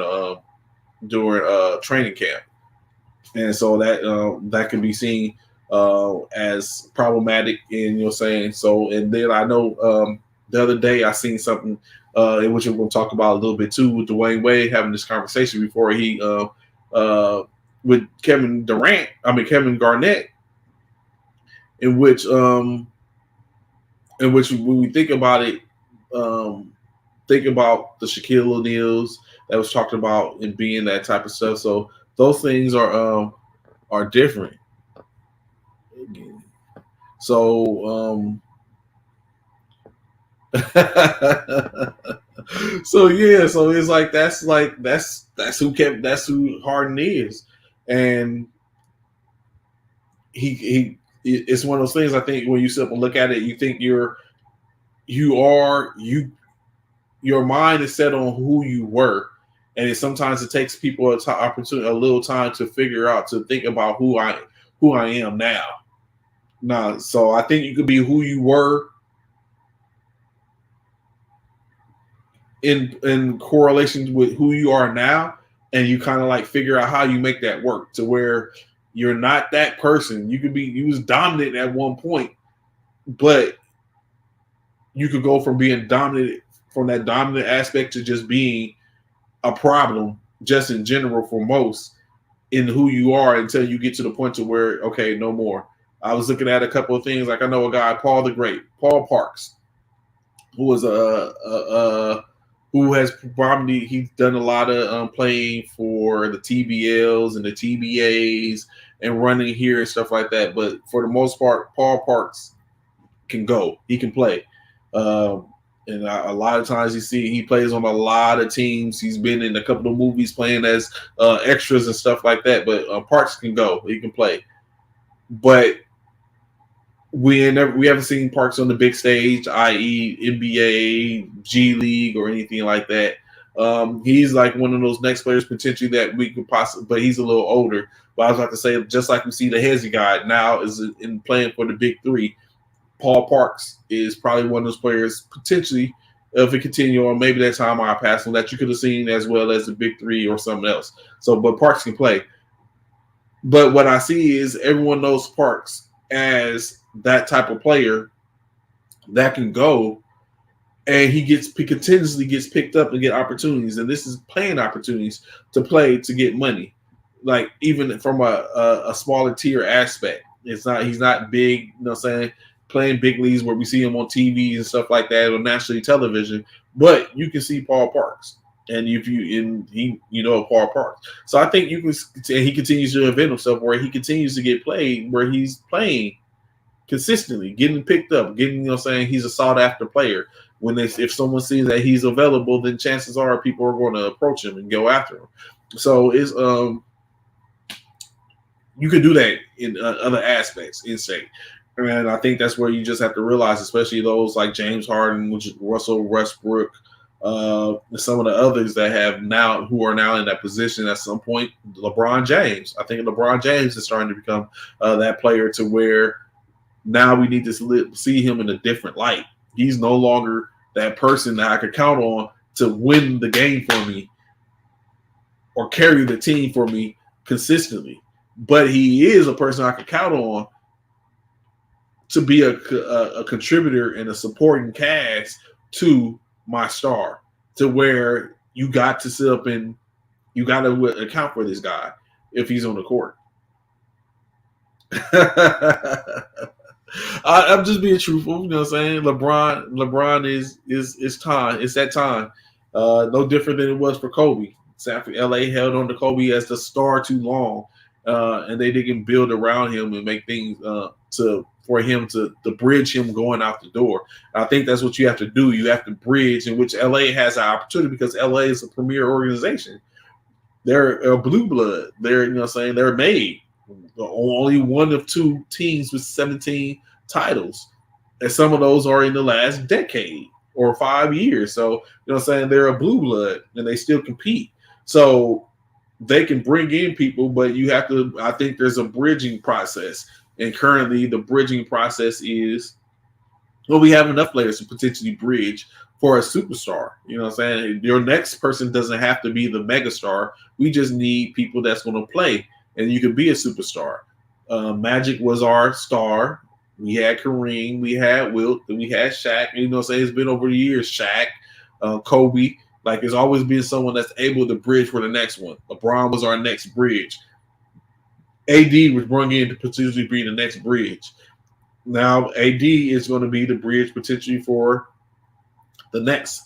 training camp. And so that can be seen as problematic. And so. And then I know the other day I seen something in which we're going to talk about a little bit too, with Dwayne Wade having this conversation before he with Kevin Garnett, in which when we think about it, think about the Shaquille O'Neals that was talked about and being that type of stuff. So those things are different. So so it's that's who Harden is, and he it's one of those things. I think when you sit up and look at it, you think your mind is set on who you were. And sometimes it takes people a little time to figure out, to think about who I am now. So I think you could be who you were in correlation with who you are now, and you kind of like figure out how you make that work to where you're not that person. You was dominant at one point, but you could go from being dominant, from that dominant aspect, to just being a problem just in general for most in who you are, until you get to the point to where, okay, no more. I was looking at a couple of things. Like I know a guy, Paul Parks, who was who has probably, he's done a lot of playing for the TBLs and the TBAs and running here and stuff like that. But for the most part, Paul Parks can go. He can play. And a lot of times you see he plays on a lot of teams. He's been in a couple of movies playing as extras and stuff like that. But Parks can go. He can play. But we haven't seen Parks on the big stage, i.e. NBA, G League, or anything like that. He's like one of those next players potentially that we could possibly, but he's a little older. But I was about to say, just like we see the Hezzy guy now is in playing for the big three, Paul Parks is probably one of those players potentially, if it continue on, maybe that time I pass on, that you could have seen as well as the big three or something else. So, but Parks can play. But what I see is everyone knows Parks as that type of player that can go, and he continuously gets picked up and get opportunities. And this is playing opportunities to play to get money, like even from a smaller tier aspect. He's not big, you know what I'm saying, playing big leagues where we see him on TV and stuff like that on national television. But you can see Paul Parks, and Paul Parks. So I think he continues to invent himself where he continues to get played, where he's playing consistently, getting picked up, getting, he's a sought after player. If someone sees that he's available, then chances are people are going to approach him and go after him. So it's you could do that in other aspects in state. And I think that's where you just have to realize, especially those like James Harden, which is Russell Westbrook, some of the others that have now who are now in that position at some point. LeBron James, I think LeBron James is starting to become that player to where now we need to see him in a different light. He's no longer that person that I could count on to win the game for me or carry the team for me consistently. But he is a person I could count on to be a contributor and a supporting cast to my star, to where you got to sit up and you got to account for this guy if he's on the court. I'm just being truthful, you know what I'm saying? LeBron is time. It's that time. No different than it was for Kobe. Sanford, LA held on to Kobe as the star too long, and they didn't build around him and make things for him to bridge him going out the door. And I think that's what you have to do. You have to bridge, in which LA has an opportunity because LA is a premier organization. They're a blue blood. They're, you know what I'm saying, they're made. Only one of two teams with 17 titles. And some of those are in the last decade or 5 years. So, you know what I'm saying, they're a blue blood and they still compete. So they can bring in people, but you have to, I think there's a bridging process. And currently the bridging process is, well, we have enough players to potentially bridge for a superstar. You know what I'm saying? Your next person doesn't have to be the megastar. We just need people that's going to play, and you can be a superstar. Magic was our star. We had Kareem, we had Wilt, and we had Shaq. You know what I'm saying? It's been over the years. Shaq, Kobe. Like, there's always been someone that's able to bridge for the next one. LeBron was our next bridge. AD was brought in to potentially be the next bridge. Now AD is going to be the bridge potentially for the next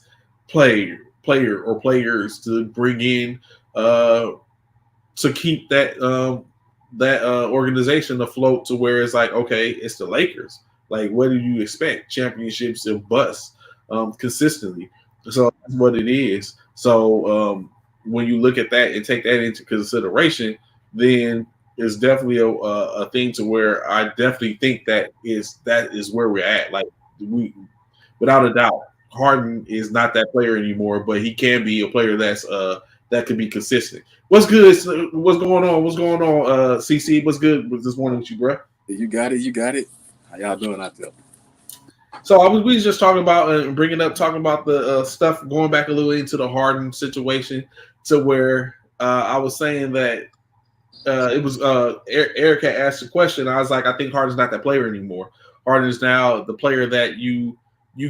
player or players to bring in to keep that organization afloat, to where it's like, okay, it's the Lakers. Like, what do you expect? Championships and bust consistently. So that's what it is. So when you look at that and take that into consideration, then it's definitely a thing to where I definitely think that is where we're at. Like, we, without a doubt, Harden is not that player anymore, but he can be a player that's that could be consistent. What's good? What's going on? What's going on? CC, what's good with this morning with you, bro?
You got it. How y'all doing out there?
So we was just talking about talking about the stuff, going back a little into the Harden situation, to where I was saying that it was Erica asked a question. I was like, I think Harden's not that player anymore. Harden is now the player that you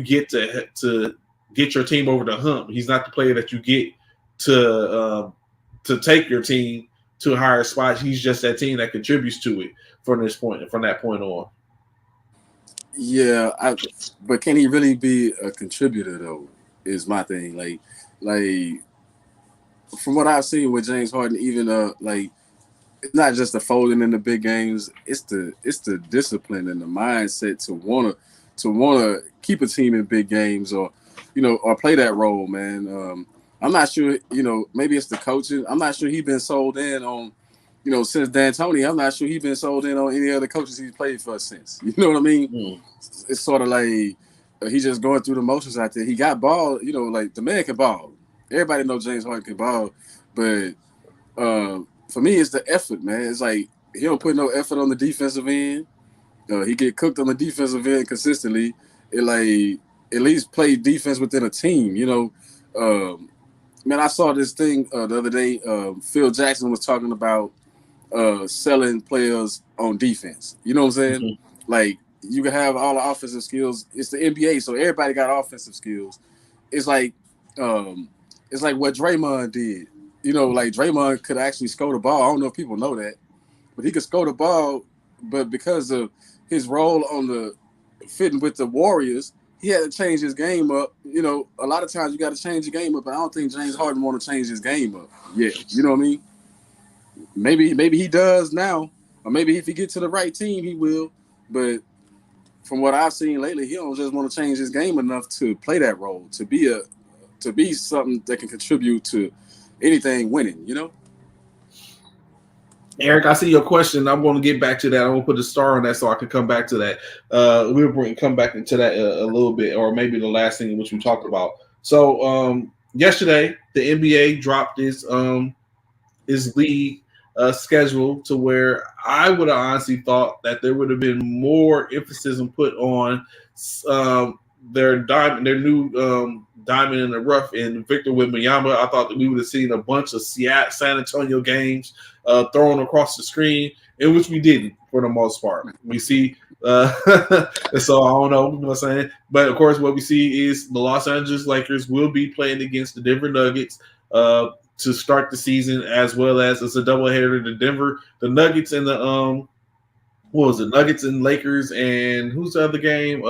get to get your team over the hump. He's not the player that you get to take your team to a higher spot. He's just that team that contributes to it from that point on.
Yeah, but can he really be a contributor though? Is my thing. Like from what I've seen with James Harden, even like, it's not just the folding in the big games. It's the discipline and the mindset to wanna keep a team in big games, or or play that role, man. I'm not sure. Maybe it's the coaching. I'm not sure he's been sold in on. Since D'Antoni, I'm not sure he's been sold in on any other coaches he's played for since. You know what I mean? It's sort of like he's just going through the motions out there. He got ball. Like, the man can ball. Everybody knows James Harden can ball, but for me, it's the effort, man. It's like he don't put no effort on the defensive end. He get cooked on the defensive end consistently. It, like, at least play defense within a team. Man, I saw this thing the other day. Phil Jackson was talking about selling players on defense. You know what I'm saying? Mm-hmm. Like, you can have all the offensive skills. It's the NBA, so everybody got offensive skills. It's like what Draymond did. Like, Draymond could actually score the ball. I don't know if people know that, but he could score the ball. But because of his role on the fitting with the Warriors, he had to change his game up. A lot of times you got to change your game up, but I don't think James Harden want to change his game up yet. You know what I mean? Maybe he does now, or maybe if he gets to the right team, he will. But from what I've seen lately, he don't just want to change his game enough to play that role, to be something that can contribute to anything winning.
Eric, I see your question. I'm going to get back to that. I'm going to put a star on that so I can come back to that. We'll come back into that a little bit, or maybe the last thing which we talked about. So yesterday, the NBA dropped its league schedule to where I would have honestly thought that there would have been more emphasis put on their new diamond in the rough in Victor Wembanyama. I thought that we would have seen a bunch of San Antonio games thrown across the screen, in which we didn't for the most part. We see, so I don't know what I'm saying. But of course, what we see is the Los Angeles Lakers will be playing against the Denver Nuggets to start the season, as well as it's a doubleheader. The Nuggets and the what was it? Nuggets and Lakers, and who's the other game?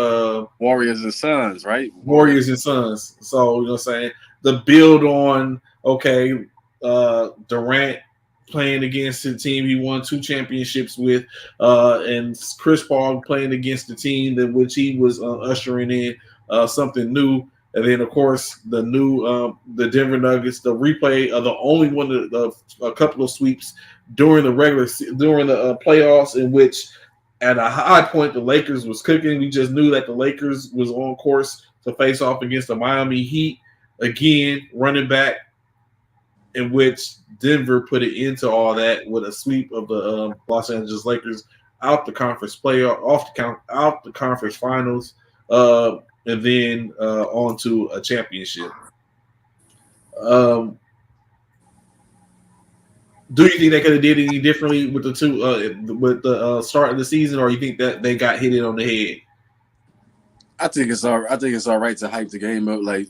Warriors and Suns, right?
Warriors and Suns. So you know what I'm saying? The build on Durant playing against the team he won 2 championships with, and Chris Paul playing against the team that which he was ushering in something new. And then, of course, the new the Denver Nuggets, the replay of the only one of a couple of sweeps during the playoffs, in which at a high point the Lakers was cooking. We just knew that the Lakers was on course to face off against the Miami Heat again, running back, in which Denver put it into all that with a sweep of the Los Angeles Lakers out the conference out the conference finals. And then on to a championship. Do you think they could have did any differently with the two with the start of the season, or you think that they got hit it on the head?
I think it's all right to hype the game up. Like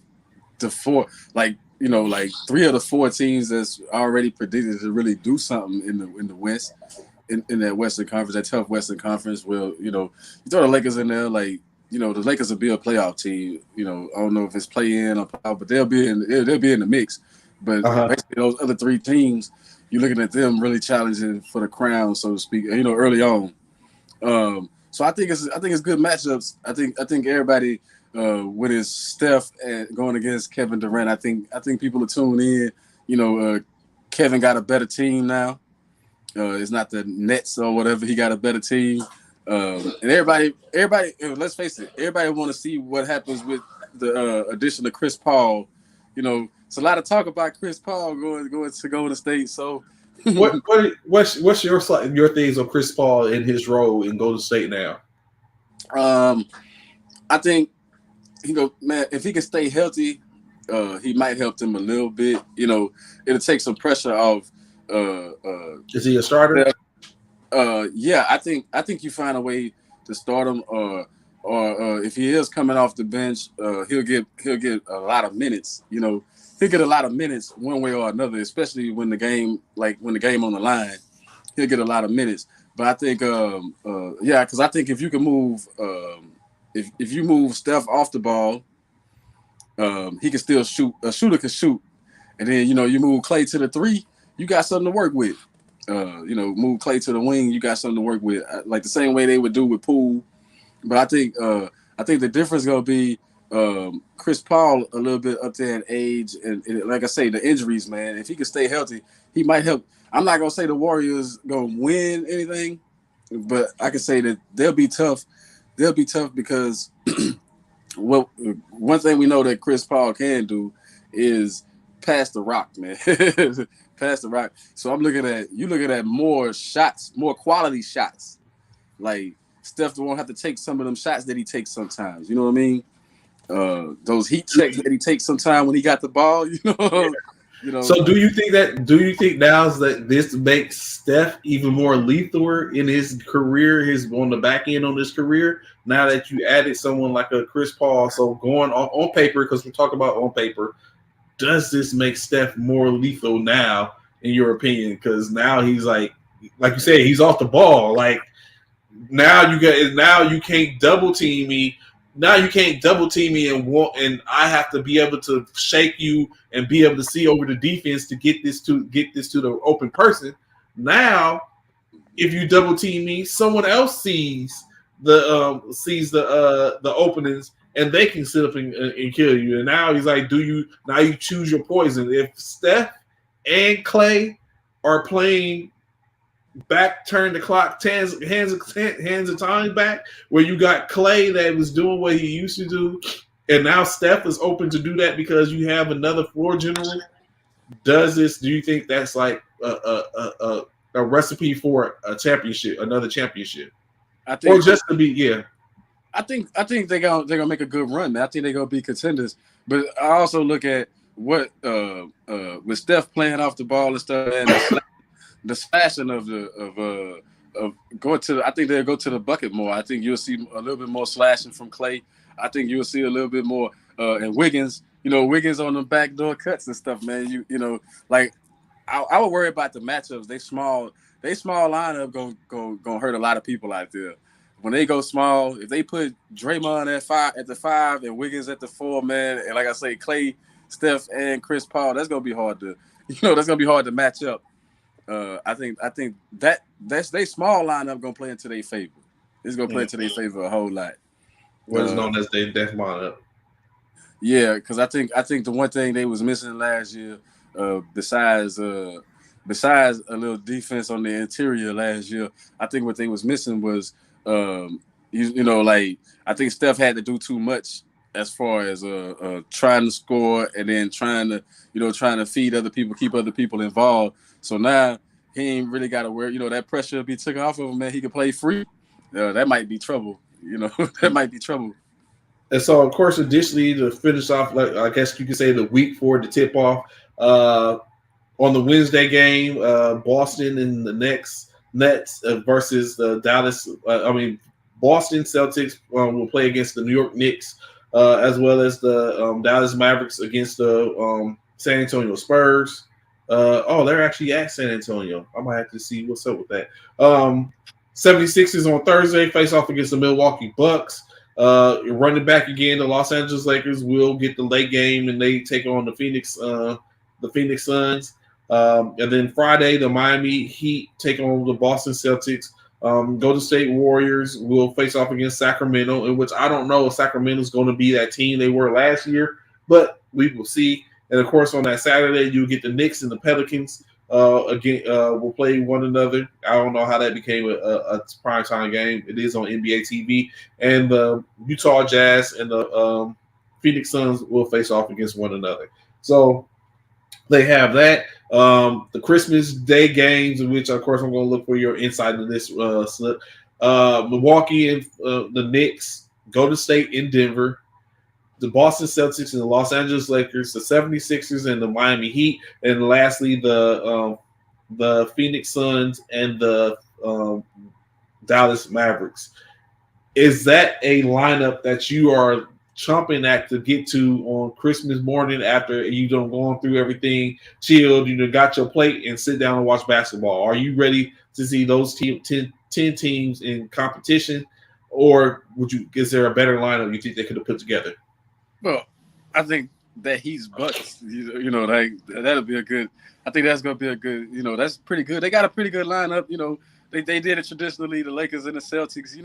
the 3 of the 4 teams that's already predicted to really do something in the West, in that Western Conference, that tough Western Conference. Well, you throw the Lakers in there, the Lakers will be a playoff team. I don't know if it's play-in or playoff, but they'll be in the mix. But basically, those other 3 teams, you're looking at them really challenging for the crown, so to speak. Early on. So I think it's good matchups. I think everybody with his Steph and going against Kevin Durant. I think people will tune in. Kevin got a better team now. It's not the Nets or whatever. He got a better team. And everybody, let's face it, everybody want to see what happens with the addition of Chris Paul. It's a lot of talk about Chris Paul going to Golden State. So,
what's your things on Chris Paul in his role in Golden State now?
I think man, if he can stay healthy, he might help them a little bit. It'll take some pressure off.
Is he a starter?
Yeah, I think you find a way to start him, or if he is coming off the bench, he'll get a lot of minutes. He'll get a lot of minutes one way or another, especially when the game on the line, he'll get a lot of minutes. But I think, because I think if you can move, if you move Steph off the ball, he can still shoot. A shooter can shoot, and then you move Klay to the 3, you got something to work with. Move Klay to the wing, you got something to work with, like the same way they would do with Poole. But I think the difference gonna be Chris Paul a little bit up there in age, and like I say, the injuries, man. If he can stay healthy, he might help. I'm not gonna say the Warriors gonna win anything, but I can say that they'll be tough. They'll be tough because one thing we know that Chris Paul can do is pass the rock, man. Pass the rock. So I'm looking at more shots, more quality shots. Like Steph won't have to take some of them shots that he takes sometimes. You know what I mean? Those heat checks that he takes sometimes when he got the ball. So do you think now that this makes Steph even more lethal in his career, on the back end on his career, now that you added someone like a Chris Paul? So going on paper, because we talk about on paper, does this make Steph more lethal now, in your opinion? Because now he's like you said, he's off the ball. Like now you can't double team me. Now you can't double team me and I have to be able to shake you and be able to see over the defense to get this to the open person. Now, if you double team me, someone else sees the openings and they can sit up and kill you. And now he's like, you choose your poison. If Steph and Klay are playing
turn the clock hands of time back, where you got Clay that was doing what he used to do, and now Steph is open to do that because you have another floor general. Do you think that's like a recipe for a championship, another championship?
I think,
or just to be, yeah.
I think they're gonna make a good run, man. I think they're gonna be contenders. But I also look at what with Steph playing off the ball and stuff, and the slashing of going to. I think they'll go to the bucket more. I think you'll see a little bit more slashing from Clay. I think you'll see a little bit more and Wiggins. Wiggins on the backdoor cuts and stuff, man. Like I would worry about the matchups. They small lineup gonna hurt a lot of people out there. When they go small, if they put Draymond at the 5 and Wiggins at the 4, man, and like I say, Clay, Steph, and Chris Paul, that's gonna be hard to, that's gonna be hard to match up. I think that's they small lineup gonna play into their favor. It's gonna play into their favor a whole lot.
What is known as their death lineup.
Yeah, because I think the one thing they was missing last year, besides a little defense on the interior last year, I think what they was missing was like I think Steph had to do too much as far as trying to score and then trying to feed other people, keep other people involved. So now he ain't really got to worry. That pressure will be taken off of him, man. He can play free. That might be trouble. That might be trouble.
And so, of course, additionally, to finish off, like I guess you could say the week for the tip-off, on the Wednesday game, Boston and the Nets versus the Dallas. Boston Celtics will play against the New York Knicks, as well as the Dallas Mavericks against the San Antonio Spurs. They're actually at San Antonio. I might have to see what's up with that. 76ers on Thursday face off against the Milwaukee Bucks. Running back again, the Los Angeles Lakers will get the late game and they take on the Phoenix Suns. And then Friday, the Miami Heat take on the Boston Celtics. Golden State Warriors will face off against Sacramento, in which I don't know if Sacramento is going to be that team they were last year, but we will see. And of course, on that Saturday, you'll get the Knicks and the Pelicans will play one another. I don't know how that became a primetime game. It is on NBA TV. And the Utah Jazz and the Phoenix Suns will face off against one another. So they have that. The Christmas Day games, in which, of course, I'm going to look for your insight in this slip. Milwaukee and the Knicks, Golden State in Denver, the Boston Celtics and the Los Angeles Lakers, the 76ers and the Miami Heat, and lastly, the Phoenix Suns and the Dallas Mavericks. Is that a lineup that you are chomping at to get to on Christmas morning after you done gone through everything, chilled, got your plate and sit down and watch basketball? Are you ready to see those 10 teams in competition, or is there a better lineup you think they could have put together?
Well, I think that Heat's Bucks, that'll be a good. I think that's gonna be a good. That's pretty good. They got a pretty good lineup. They did it traditionally. The Lakers and the Celtics.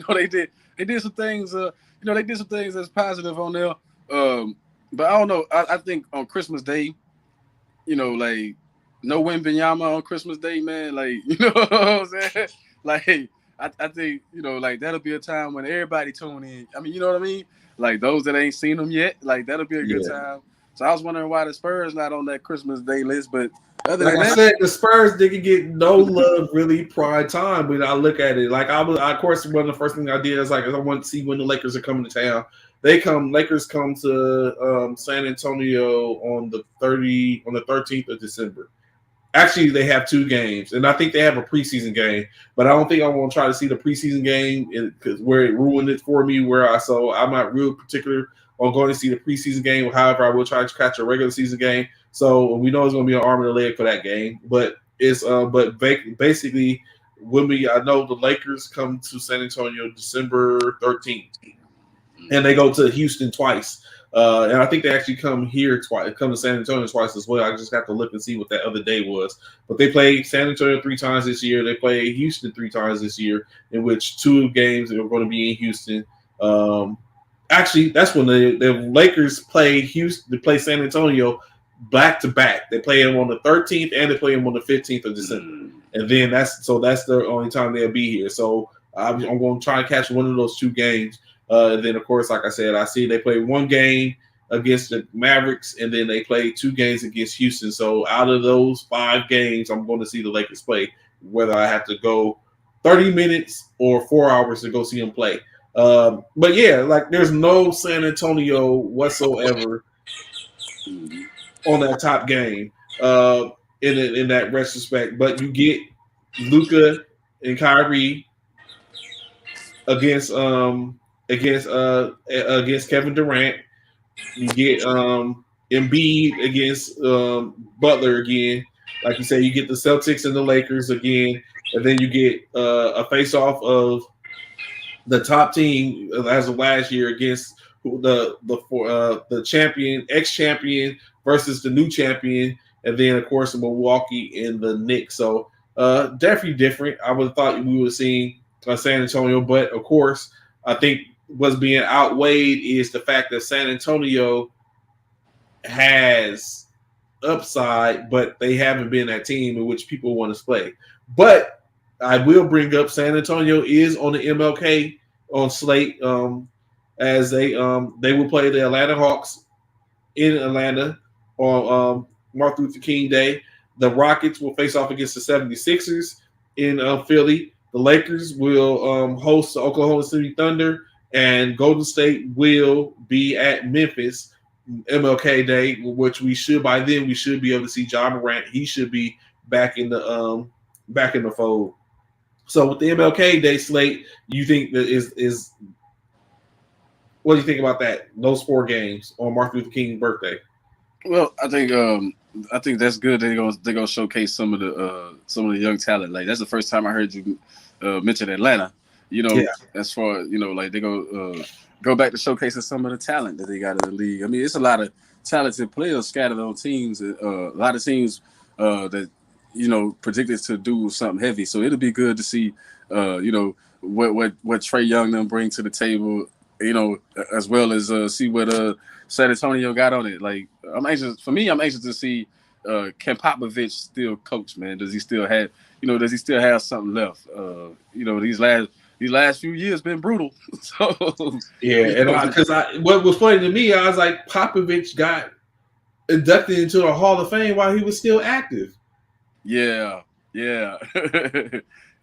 They did some things. They did some things that's positive on there. But I don't know. I think on Christmas Day, like no Wembanyama on Christmas Day, man. Like what I'm saying. Like I think like that'll be a time when everybody tune in. I mean, you know what I mean. Like those that ain't seen them yet, like that'll be a good time. So I was wondering why the Spurs not on that Christmas Day list, but other than
I said, the Spurs didn't get no love really prime time when I look at it. Like of course, one of the first things I did is I want to see when the Lakers are coming to town. Lakers come to San Antonio on the 13th of December. Actually, they have 2 games, and I think they have a preseason game. But I don't think I want to try to see the preseason game because where it ruined it for me. So I'm not real particular on going to see the preseason game. However, I will try to catch a regular season game. So we know it's going to be an arm and a leg for that game. But it's basically I know the Lakers come to San Antonio December 13th, and they go to Houston twice. And I think they actually come to San Antonio twice as well. I just have to look and see what that other day was. But they played San Antonio 3 times this year. They played Houston 3 times this year, in which 2 games are going to be in Houston. Actually, that's when the Lakers play Houston. They play San Antonio back to back. They play them on the 13th and they play them on the 15th of December. and then that's the only time they'll be here. So I'm going to try and catch one of those 2 games. And then, of course, like I said, I see they play 1 game against the Mavericks, and then they play 2 games against Houston. So out of those 5 games, I'm going to see the Lakers play, whether I have to go 30 minutes or 4 hours to go see them play. But yeah, like there's no San Antonio whatsoever on that top game in that retrospect. But you get Luka and Kyrie against Kevin Durant. You get Embiid against Butler again. Like you said, you get the Celtics and the Lakers again, and then you get a face-off of the top team as of last year against the champion, ex-champion versus the new champion, and then of course Milwaukee and the Knicks. So definitely different. I would have thought we would have seen San Antonio, but of course I think what's being outweighed is the fact that San Antonio has upside, but they haven't been that team in which people want to play. But I will bring up San Antonio is on the MLK on slate as they will play the Atlanta Hawks in Atlanta on Martin Luther King Day. The Rockets will face off against the 76ers in Philly. The Lakers will host the Oklahoma City Thunder, and Golden State will be at Memphis MLK Day, which we should by then we should be able to see Ja Morant. He should be back in the fold. So with the MLK Day slate, you think that is what do you think about that? Those 4 games on Martin Luther King's birthday.
Well, I think that's good. They're gonna showcase some of the young talent. Like that's the first time I heard you mention Atlanta. You know, as far as, you know, like they go back to showcasing some of the talent that they got in the league. I mean, it's a lot of talented players scattered on teams. A lot of teams that, you know, predicted to do something heavy. So it'll be good to see, you know, what Trae Young them bring to the table. You know, as well as see what San Antonio got on it. Like I'm anxious to see can Popovich still coach, man? Does he still have something left? You know, these last few years been brutal. So
yeah, and because what was funny to me, I was like, Popovich got inducted into the Hall of Fame while he was still active.
Yeah. Yeah.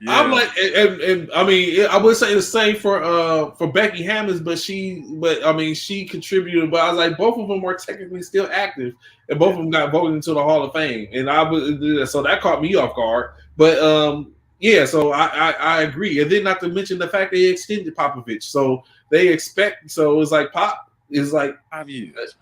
I'm like, and I mean, I would say the same for Becky Hammons, but she contributed. But I was like, both of them were technically still active, and both of them got voted into the Hall of Fame, and so that caught me off guard. But yeah, so I agree, and then not to mention the fact they extended Popovich, so they expect. So it's like Pop is like
5 years.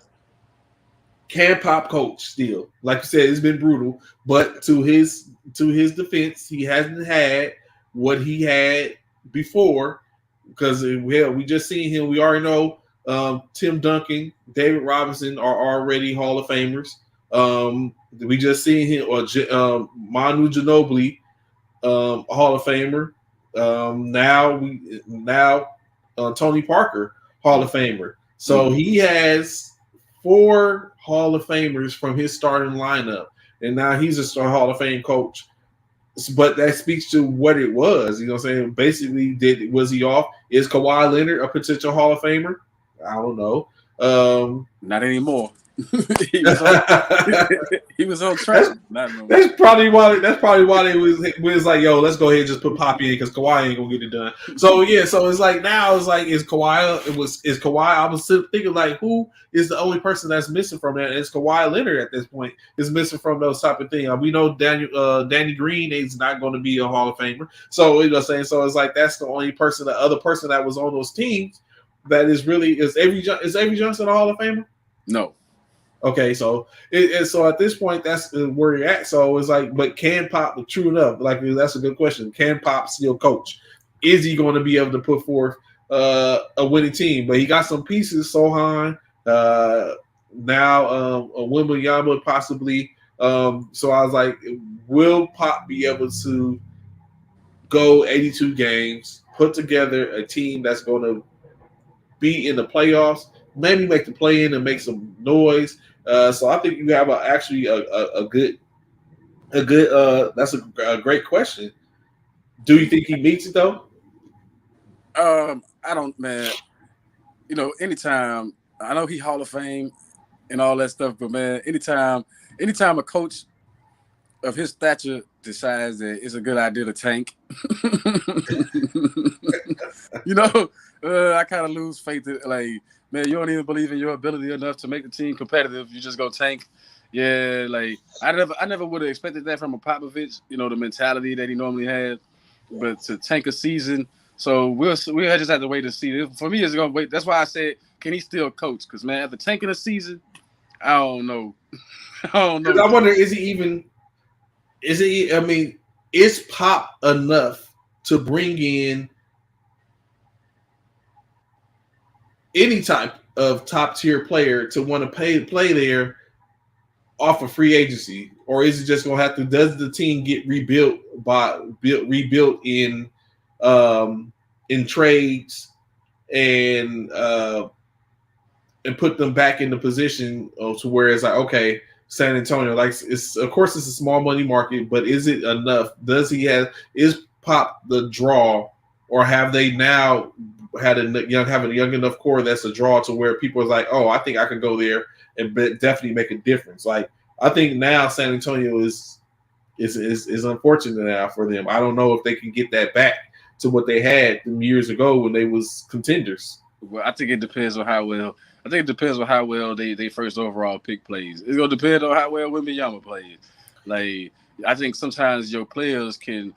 Can Pop coach still? Like you said, it's been brutal, but to his defense, he hasn't had what he had before because we just seen him. We already know Tim Duncan, David Robinson are already Hall of Famers. We just seen him Manu Ginobili, Hall of Famer. Now Tony Parker, Hall of Famer. So he has 4 Hall of Famers from his starting lineup, and now he's a Hall of Fame coach. But that speaks to what it was. You know what I'm saying? Basically, was he off? Is Kawhi Leonard a potential Hall of Famer? I don't know.
Not anymore. he was on track.
That's probably why they was like, yo, let's go ahead and just put Poppy in because Kawhi ain't gonna get it done. So yeah, so it's like now it's like is Kawhi? I was thinking like who is the only person that's missing from that? It's Kawhi Leonard at this point is missing from those type of things. We know Danny Green is not going to be a Hall of Famer. So you know what I'm saying? So it's like that's the only person, the other person that was on those teams that is Avery Johnson a Hall of Famer?
No.
Okay, so so at this point, that's where you're at. So it's like, but can Pop, true enough, like that's a good question. Can Pop still coach? Is he going to be able to put forth a winning team? But he got some pieces, Sohan, now a Wembanyama possibly. So I was like, will Pop be able to go 82 games, put together a team that's going to be in the playoffs, maybe make the play-in and make some noise? So I think you have actually a good That's a great question. Do you think he meets it though?
I don't, man. Anytime I know he Hall of Fame and all that stuff, but man, anytime a coach of his stature decides that it's a good idea to tank, I kind of lose faith that, like, man, you don't even believe in your ability enough to make the team competitive. You just go tank. Yeah, like I never would have expected that from a Popovich. The mentality that he normally has, but to tank a season. So we'll just have to wait to see. For me, it's gonna wait. That's why I said, can he still coach? Because, man, after tanking a season, I don't know.
I wonder, is Pop enough to bring in any type of top tier player to want to play there off of free agency, or is it just gonna have to? Does the team get rebuilt in trades and put them back in the position to where it's like, okay, San Antonio, like, it's a small money market, but is it enough? Is Pop the draw, or have they now have a young enough core that's a draw to where people are like, oh, I think I can go there and definitely make a difference. Like, I think now San Antonio is unfortunate now for them. I don't know if they can get that back to what they had years ago when they was contenders.
Well, I think it depends on how well. I think it depends on how well they first overall pick plays. It's gonna depend on how well Wembanyama plays. Like, I think sometimes your players can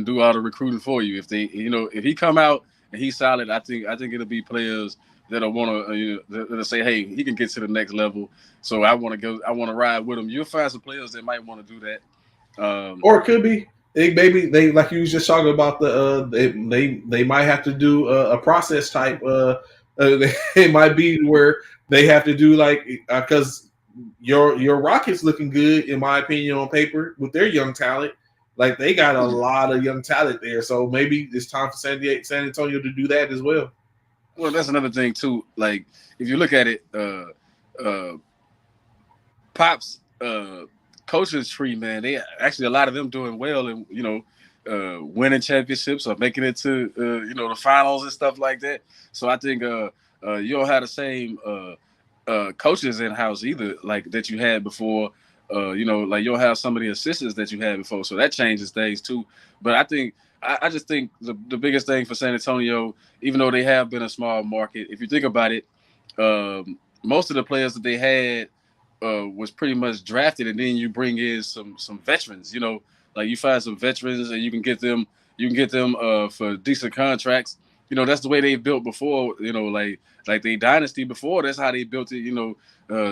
do all the recruiting for you. If they, if he come out and he's solid, I think it'll be players that'll want to that'll say, hey, he can get to the next level. So I want to ride with him. You'll find some players that might want to do that.
Or it could be they like you was just talking about they might have to do a process type. It might be where they have to do, like, because your Rockets looking good, in my opinion, on paper with their young talent. Like, they got a lot of young talent there, so maybe it's time for San Antonio to do that as well.
Well, that's another thing too. Like, if you look at it, Pop's coaches tree, man, they actually, a lot of them doing well and winning championships or making it to the finals and stuff like that. So I think you don't have the same coaches in house either, like that you had before. Like, you'll have some of the assistants that you had before, so that changes things too. But I just think the biggest thing for San Antonio, even though they have been a small market, if you think about it, most of the players that they had was pretty much drafted, and then you bring in some veterans. Like, you find some veterans and you can get them for decent contracts. That's the way they built before. Like they dynasty before. That's how they built it.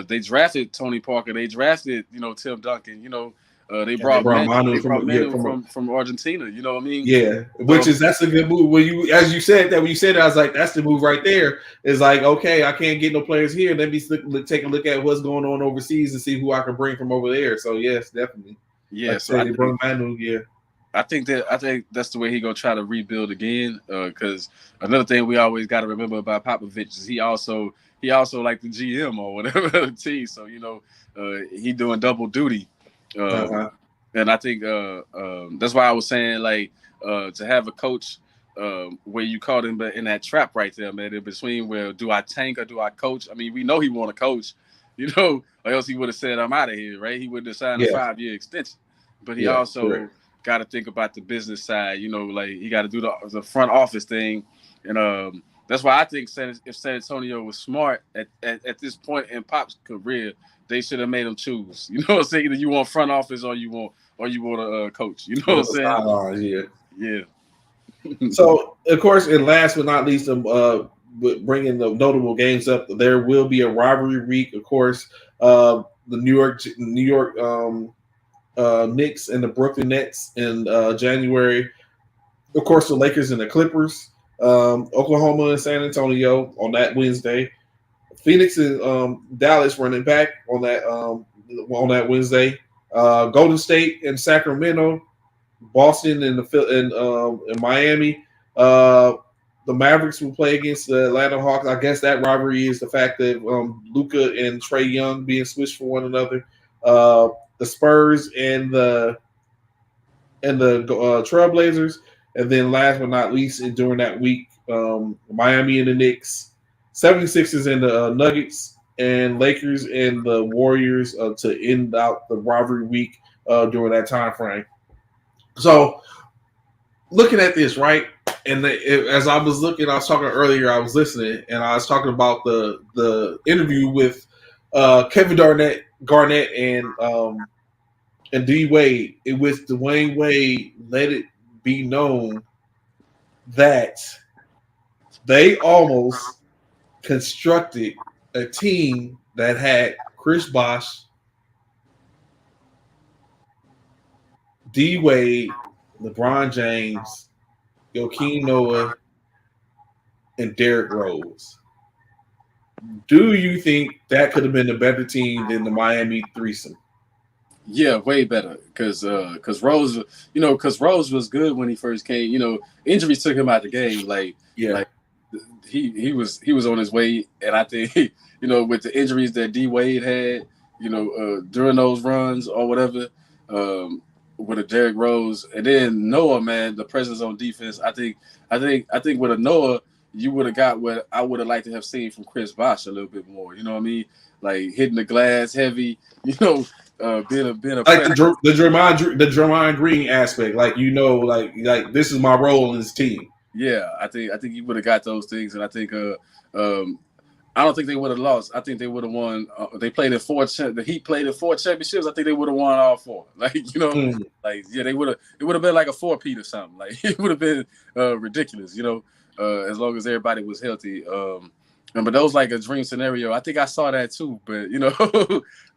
They drafted Tony Parker. They drafted Tim Duncan. They brought Manu from Argentina. You know what I mean?
Yeah, that's a good move. When you said that, I was like, that's the move right there. It's like, okay, I can't get no players here. Let me take a look at what's going on overseas and see who I can bring from over there. So yes, definitely.
Yeah,
like,
so
they brought Manu. Yeah.
I think that's the way he gonna try to rebuild again. Because another thing we always got to remember about Popovich is he also like the GM or whatever the team. So he doing double duty. And I think that's why I was saying, like, to have a coach where you caught him in that trap right there, man, in between where do I tank or do I coach? I mean, we know he want to coach, or else he would have said, I'm out of here, right? He wouldn't have signed a 5-year extension. But he also got to think about the business side, like he got to do the front office thing. And that's why I think if San Antonio was smart at this point in Pop's career, they should have made him choose. You know what I'm saying? Either you want front office or you want a coach. You know what I'm saying? Yeah.
So, of course, and last but not least, bringing the notable games up, there will be a rivalry week. Of course, the New York Knicks and the Brooklyn Nets in January. Of course, the Lakers and the Clippers. Oklahoma and San Antonio on that Wednesday. Phoenix and Dallas running back on that Wednesday. Golden State and Sacramento. Boston and Miami. The Mavericks will play against the Atlanta Hawks. I guess that rivalry is the fact that Luka and Trae Young being switched for one another. The Spurs and the and the Trailblazers, and then last but not least, and during that week, Miami and the Knicks, 76ers and the Nuggets, and Lakers and the Warriors to end out the rivalry week during that time frame. So, looking at this, right, and as I was looking, I was talking earlier, I was listening, and I was talking about the interview with Kevin Garnett and D Wade, in which Dwayne Wade let it be known that they almost constructed a team that had Chris Bosh, D Wade, LeBron James, Joakim Noah, and Derrick Rose. Do you think that could have been a better team than the Miami threesome?
Yeah, way better because Rose, because Rose was good when he first came. Injuries took him out the game. Like he was on his way, and I think with the injuries that D Wade had, during those runs or whatever, with a Derrick Rose, and then Noah, man, the presence on defense. I think with a Noah, you would have got what I would have liked to have seen from Chris Bosh a little bit more. You know what I mean? Like hitting the glass heavy. Being a
like the Draymond Green aspect, like like this is my role in this team.
Yeah, I think you would have got those things, and I think I don't think they would have lost. I think they would have won. They played in the Heat played in 4 championships. I think they would have won all 4. They would have. It would have been like a 4-peat or something. Like it would have been ridiculous. As long as everybody was healthy. But that was like a dream scenario. I think I saw that too. But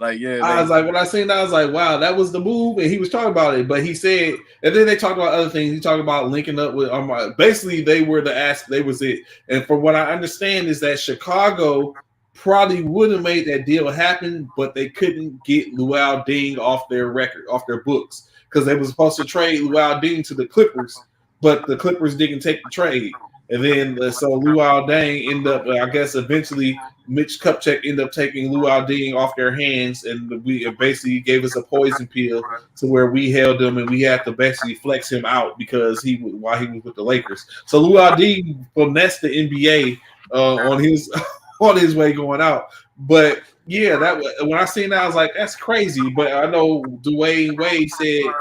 I was like, when I seen that, I was like, wow, that was the move. And he was talking about it, but he said, and then they talked about other things. He talked about linking up with basically they were they was it. And from what I understand is that Chicago probably would have made that deal happen, but they couldn't get Luol Deng off their books, because they were supposed to trade Luol Deng to the Clippers, but the Clippers didn't take the trade. And then so Luol Deng ended up, I guess, eventually Mitch Kupchak ended up taking Luol Deng off their hands, and we basically gave us a poison pill to where we held him and we had to basically flex him out because while he was with the Lakers. So Luol Deng finessed the NBA on his way going out. But yeah, when I seen that, I was like, that's crazy. But I know Dwayne Wade said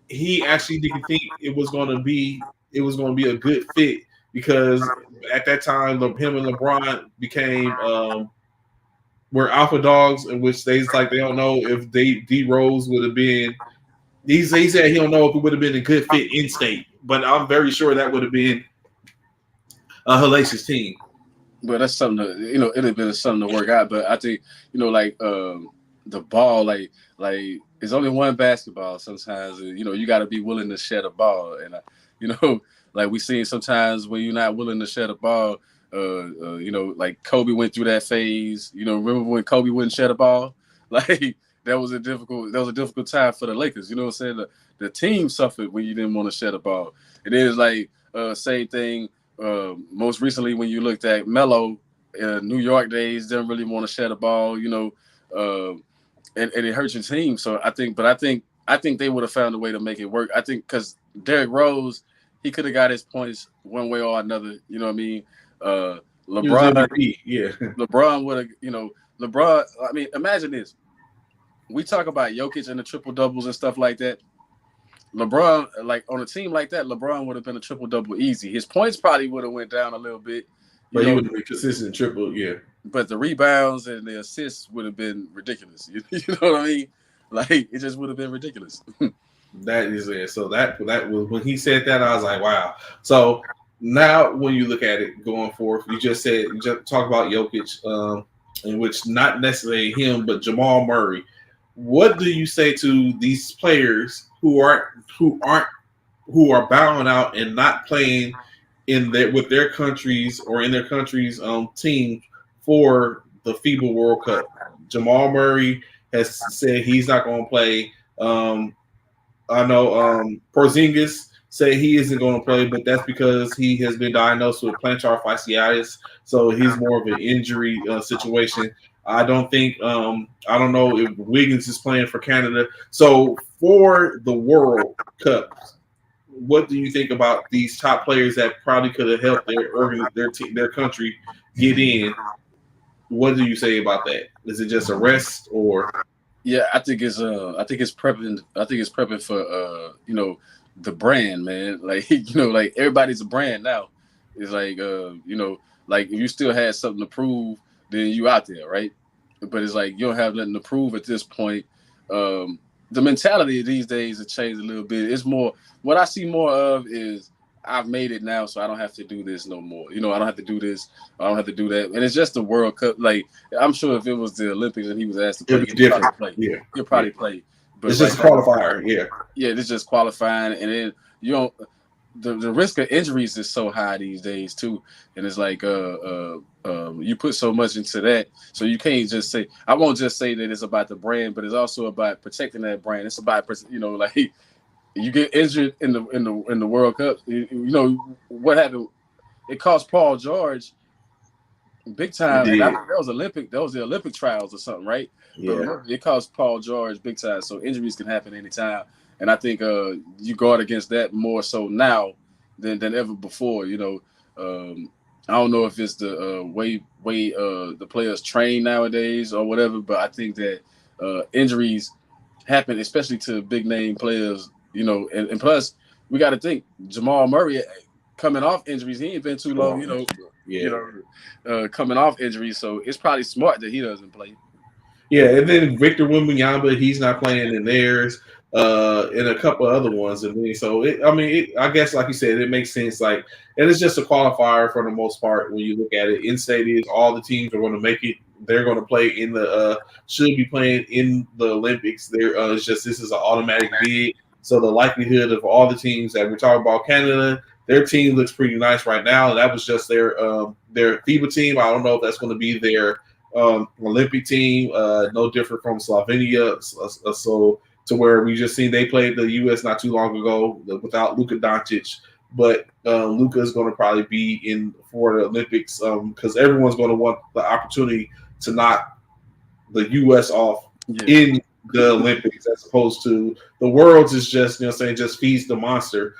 he actually didn't think it was going to be a good fit, because at that time, him and LeBron became were alpha dogs, in which they don't know if D Rose would have been. He said he don't know if it would have been a good fit in state, but I'm very sure that would have been a hellacious team.
But that's something to, it'd have been something to work out. But I think the ball, like it's only one basketball. Sometimes you got to be willing to shed a ball, and like we seen sometimes when you're not willing to shed a ball, like Kobe went through that phase. Remember when Kobe wouldn't shed a ball? Like that was a difficult time for the Lakers. You know what I'm saying? The team suffered when you didn't want to shed a ball. It is like same thing. Most recently, when you looked at Melo, New York days, didn't really want to shed a ball. And it hurt your team. So I think they would have found a way to make it work. I think because Derrick Rose, he could have got his points one way or another. You know what I mean? LeBron would have, LeBron. I mean, imagine this. We talk about Jokic and the triple doubles and stuff like that. LeBron, like on a team like that, LeBron would have been a triple double easy. His points probably would have went down a little bit,
but he would have been consistent triple, yeah.
But the rebounds and the assists would have been ridiculous. You know what I mean? Like it just would have been ridiculous.
That is it. So that was when he said that, I was like, wow. So now when you look at it going forward, you just talk about Jokic, in which not necessarily him, but Jamal Murray. What do you say to these players who are bowing out and not playing with their countries or in their countries' team for the FIBA World Cup? Jamal Murray has said he's not going to play. I know Porzingis said he isn't going to play, but that's because he has been diagnosed with plantar fasciitis, so he's more of an injury situation. I don't think I don't know if Wiggins is playing for Canada. So for the World Cup, what do you think about these top players that probably could have helped their country get in? What do you say about that? Is it just a rest or?
Yeah, I think it's prepping. I think it's prepping for the brand, man. Like like everybody's a brand now. It's like like if you still had something to prove, then you out there, right? But it's like you don't have nothing to prove at this point. The mentality these days has changed a little bit. It's more what I see more of is I've made it now, so I don't have to do this no more. I don't have to do this. I don't have to do that. And it's just the World Cup. Like I'm sure if it was the Olympics and he was asked to play, he'll probably play. But
it's just qualifier, yeah.
Yeah, it's just qualifying, and then you don't. The risk of injuries is so high these days too, and it's like you put so much into that, so you can't just say. I won't just say that it's about the brand, but it's also about protecting that brand. It's about like you get injured in the World Cup. You know what happened? It cost Paul George big time. That was the Olympic trials or something, right?
Yeah.
It cost Paul George big time. So injuries can happen anytime. And I think you guard against that more so now than ever before. I don't know if it's the way the players train nowadays or whatever, but I think that injuries happen, especially to big name players. And plus we got to think Jamal Murray coming off injuries. He ain't been too long. Coming off injuries, so it's probably smart that he doesn't play.
Yeah, and then Victor Wembanyama, he's not playing in theirs. And a couple other ones, and then so I guess like you said, it makes sense. Like, and it's just a qualifier for the most part when you look at it. In state is all the teams are going to make it. They're going to play in the should be playing in the Olympics. It's just this is an automatic bid. So the likelihood of all the teams that we're talking about, Canada, their team looks pretty nice right now. That was just their FIBA team. I don't know if that's going to be their Olympic team. No different from Slovenia. So to where we just seen they played the U.S. not too long ago without Luka Doncic, but Luka is going to probably be in for the Olympics because everyone's going to want the opportunity to knock the U.S. off in the Olympics as opposed to the Worlds is just just feeds the monster.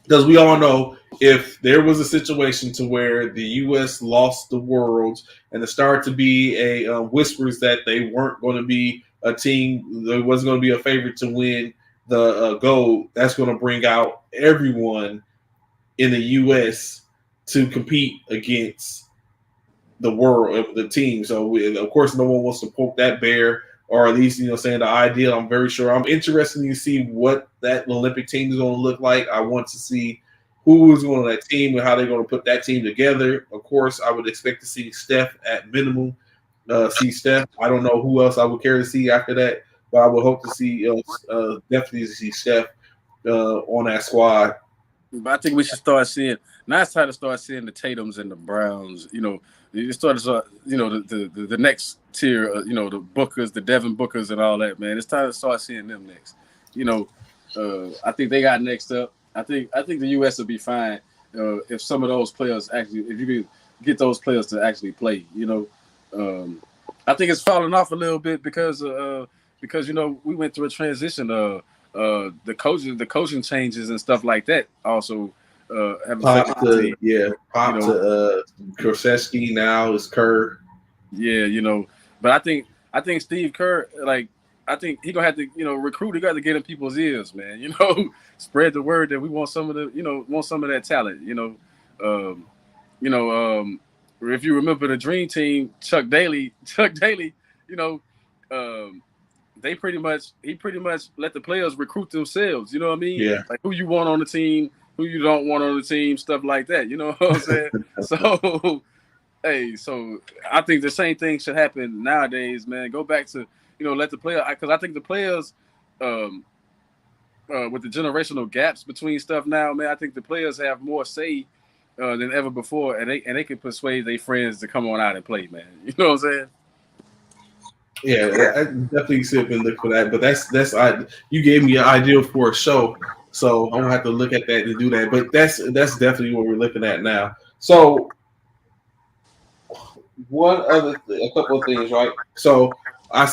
Because we all know if there was a situation to where the U.S. lost the Worlds and it started to be a whispers that they weren't going to be a team that wasn't going to be a favorite to win the gold, that's going to bring out everyone in the U.S. to compete against the world, the team. So, of course, no one wants to poke that bear, or at least, saying the ideal. I'm very sure. I'm interested to see what that Olympic team is going to look like. I want to see who is going on that team and how they're going to put that team together. Of course, I would expect to see Steph at minimum. See Steph. I don't know who else I would care to see after that, but I would hope to see definitely see Steph on that squad.
But I think we should start seeing. Now it's time to start seeing the Tatums and the Browns. You start the next tier. The Bookers, the Devin Bookers, and all that. Man, it's time to start seeing them next. I think they got next up. I think the U.S. will be fine if some of those players actually, if you could get those players to actually play. I think it's falling off a little bit because we went through a transition. The coaching changes and stuff like that also have
Pop to Krzyzewski now is Kerr.
Yeah, but I think Steve Kerr, I think he gonna have to recruit. He got to get in people's ears, man. Spread the word that we want some of that talent. If you remember the Dream Team, Chuck Daly, he pretty much let the players recruit themselves. You know what I mean?
Yeah.
Like who you want on the team, who you don't want on the team, stuff like that. You know what I'm saying? So, so I think the same thing should happen nowadays, man. Go back to let the player, because I think the players, with the generational gaps between stuff now, man, I think the players have more say than ever before, and they can persuade their friends to come on out and play, man. You know what I'm saying?
Yeah, I definitely sit up and look for that. But you gave me an idea for a show, so I'm gonna have to look at that to do that. But that's definitely what we're looking at now. So
a couple of things, right?
So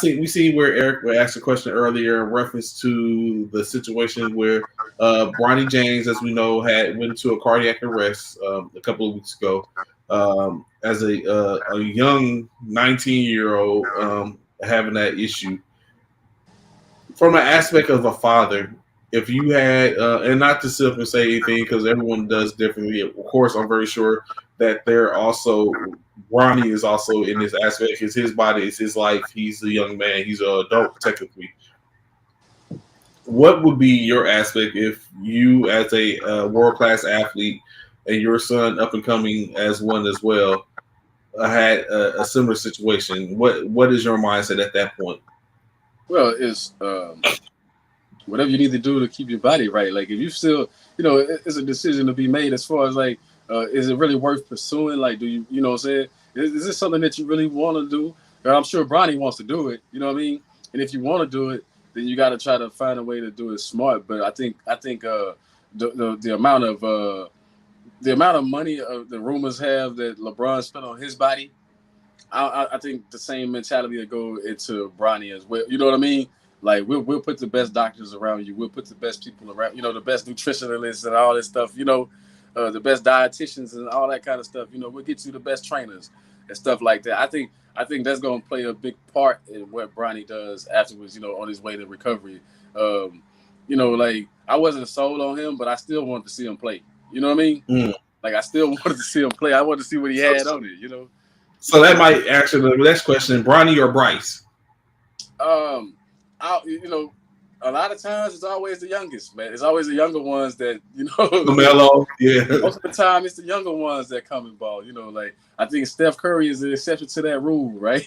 we see where Eric asked a question earlier in reference to the situation where Bronny James, as we know, had went into a cardiac arrest a couple of weeks ago as a young 19-year-old having that issue. From an aspect of a father, if you had, and not to sit up and say anything because everyone does differently. Of course, I'm very sure that they're also Ronnie is also in this aspect. It's his body, it's his life. He's a young man. He's an adult technically. What would be your aspect if you, as a world class athlete, and your son up and coming as one as well, had a similar situation? What is your mindset at that point?
Well, it's whatever you need to do to keep your body right. Like if you still, it's a decision to be made as far as like, is it really worth pursuing? Like, do you, you know what I'm saying? Is this something that you really want to do? I'm sure Bronny wants to do it. You know what I mean? And if you want to do it, then you got to try to find a way to do it smart. But I think the amount of money the rumors have that LeBron spent on his body, I think the same mentality will go into Bronny as well. You know what I mean? Like we'll put the best doctors around you. We'll put the best people around. The best nutritionists and all this stuff. The best dietitians and all that kind of stuff. We'll get you the best trainers and stuff like that. I think that's going to play a big part in what Bronny does afterwards. On his way to recovery. Like I wasn't sold on him, but I still wanted to see him play. You know what I mean?
Mm.
Like I still wanted to see him play. I wanted to see what he had on it.
So that might answer the next question: Bronny or Bryce?
A lot of times it's always the youngest, man. It's always the younger ones that
LaMelo, yeah.
Most of the time, it's the younger ones that come and ball. Like I think Steph Curry is an exception to that rule, right?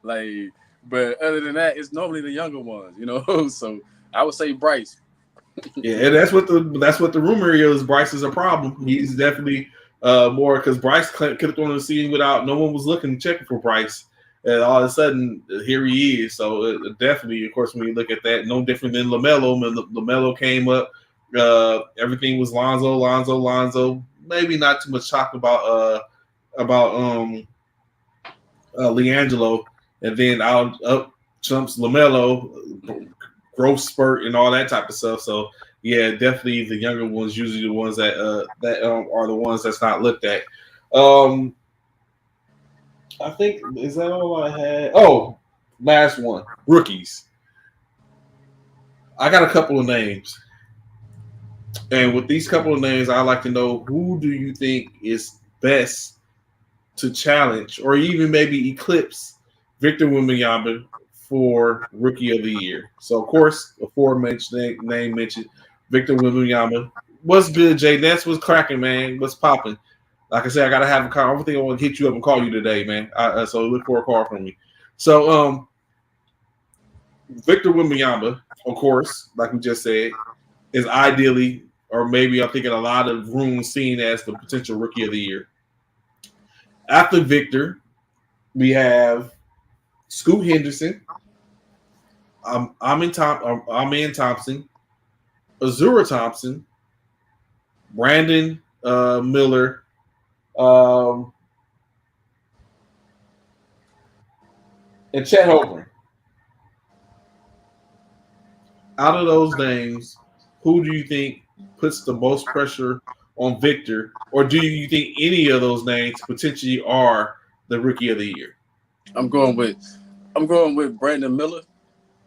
But other than that, it's normally the younger ones. So I would say Bryce.
Yeah, and that's what the rumor is. Bryce is a problem. He's definitely more because Bryce could have thrown the scene without no one was looking checking for Bryce. And all of a sudden, here he is. So definitely, of course, when you look at that, no different than LaMelo. When LaMelo came up, everything was Lonzo. Maybe not too much talk about LiAngelo, and then up jumps LaMelo, growth spurt, and all that type of stuff. So yeah, definitely the younger ones usually the ones that are the ones that's not looked at. I think, is that all I had? Oh, last one. Rookies. I got a couple of names. And with these couple of names, I'd like to know, who do you think is best to challenge or even maybe eclipse Victor Wembanyama for Rookie of the Year? So, of course, aforementioned name mentioned Victor Wembanyama. What's good, Jay? That's what's cracking, man. What's popping? Like I said, I gotta have a call. I think I want to hit you up and call you today, man. So look for a call from me. So, Victor Wembanyama, of course, like we just said, is ideally, or maybe I'm thinking a lot of room seen as the potential Rookie of the Year. After Victor, we have Scoot Henderson, Amen Thompson, Azura Thompson, Brandon Miller. And Chet Holmgren. Out of those names, who do you think puts the most pressure on Victor, or do you think any of those names potentially are the Rookie of the Year?
I'm going with Brandon Miller.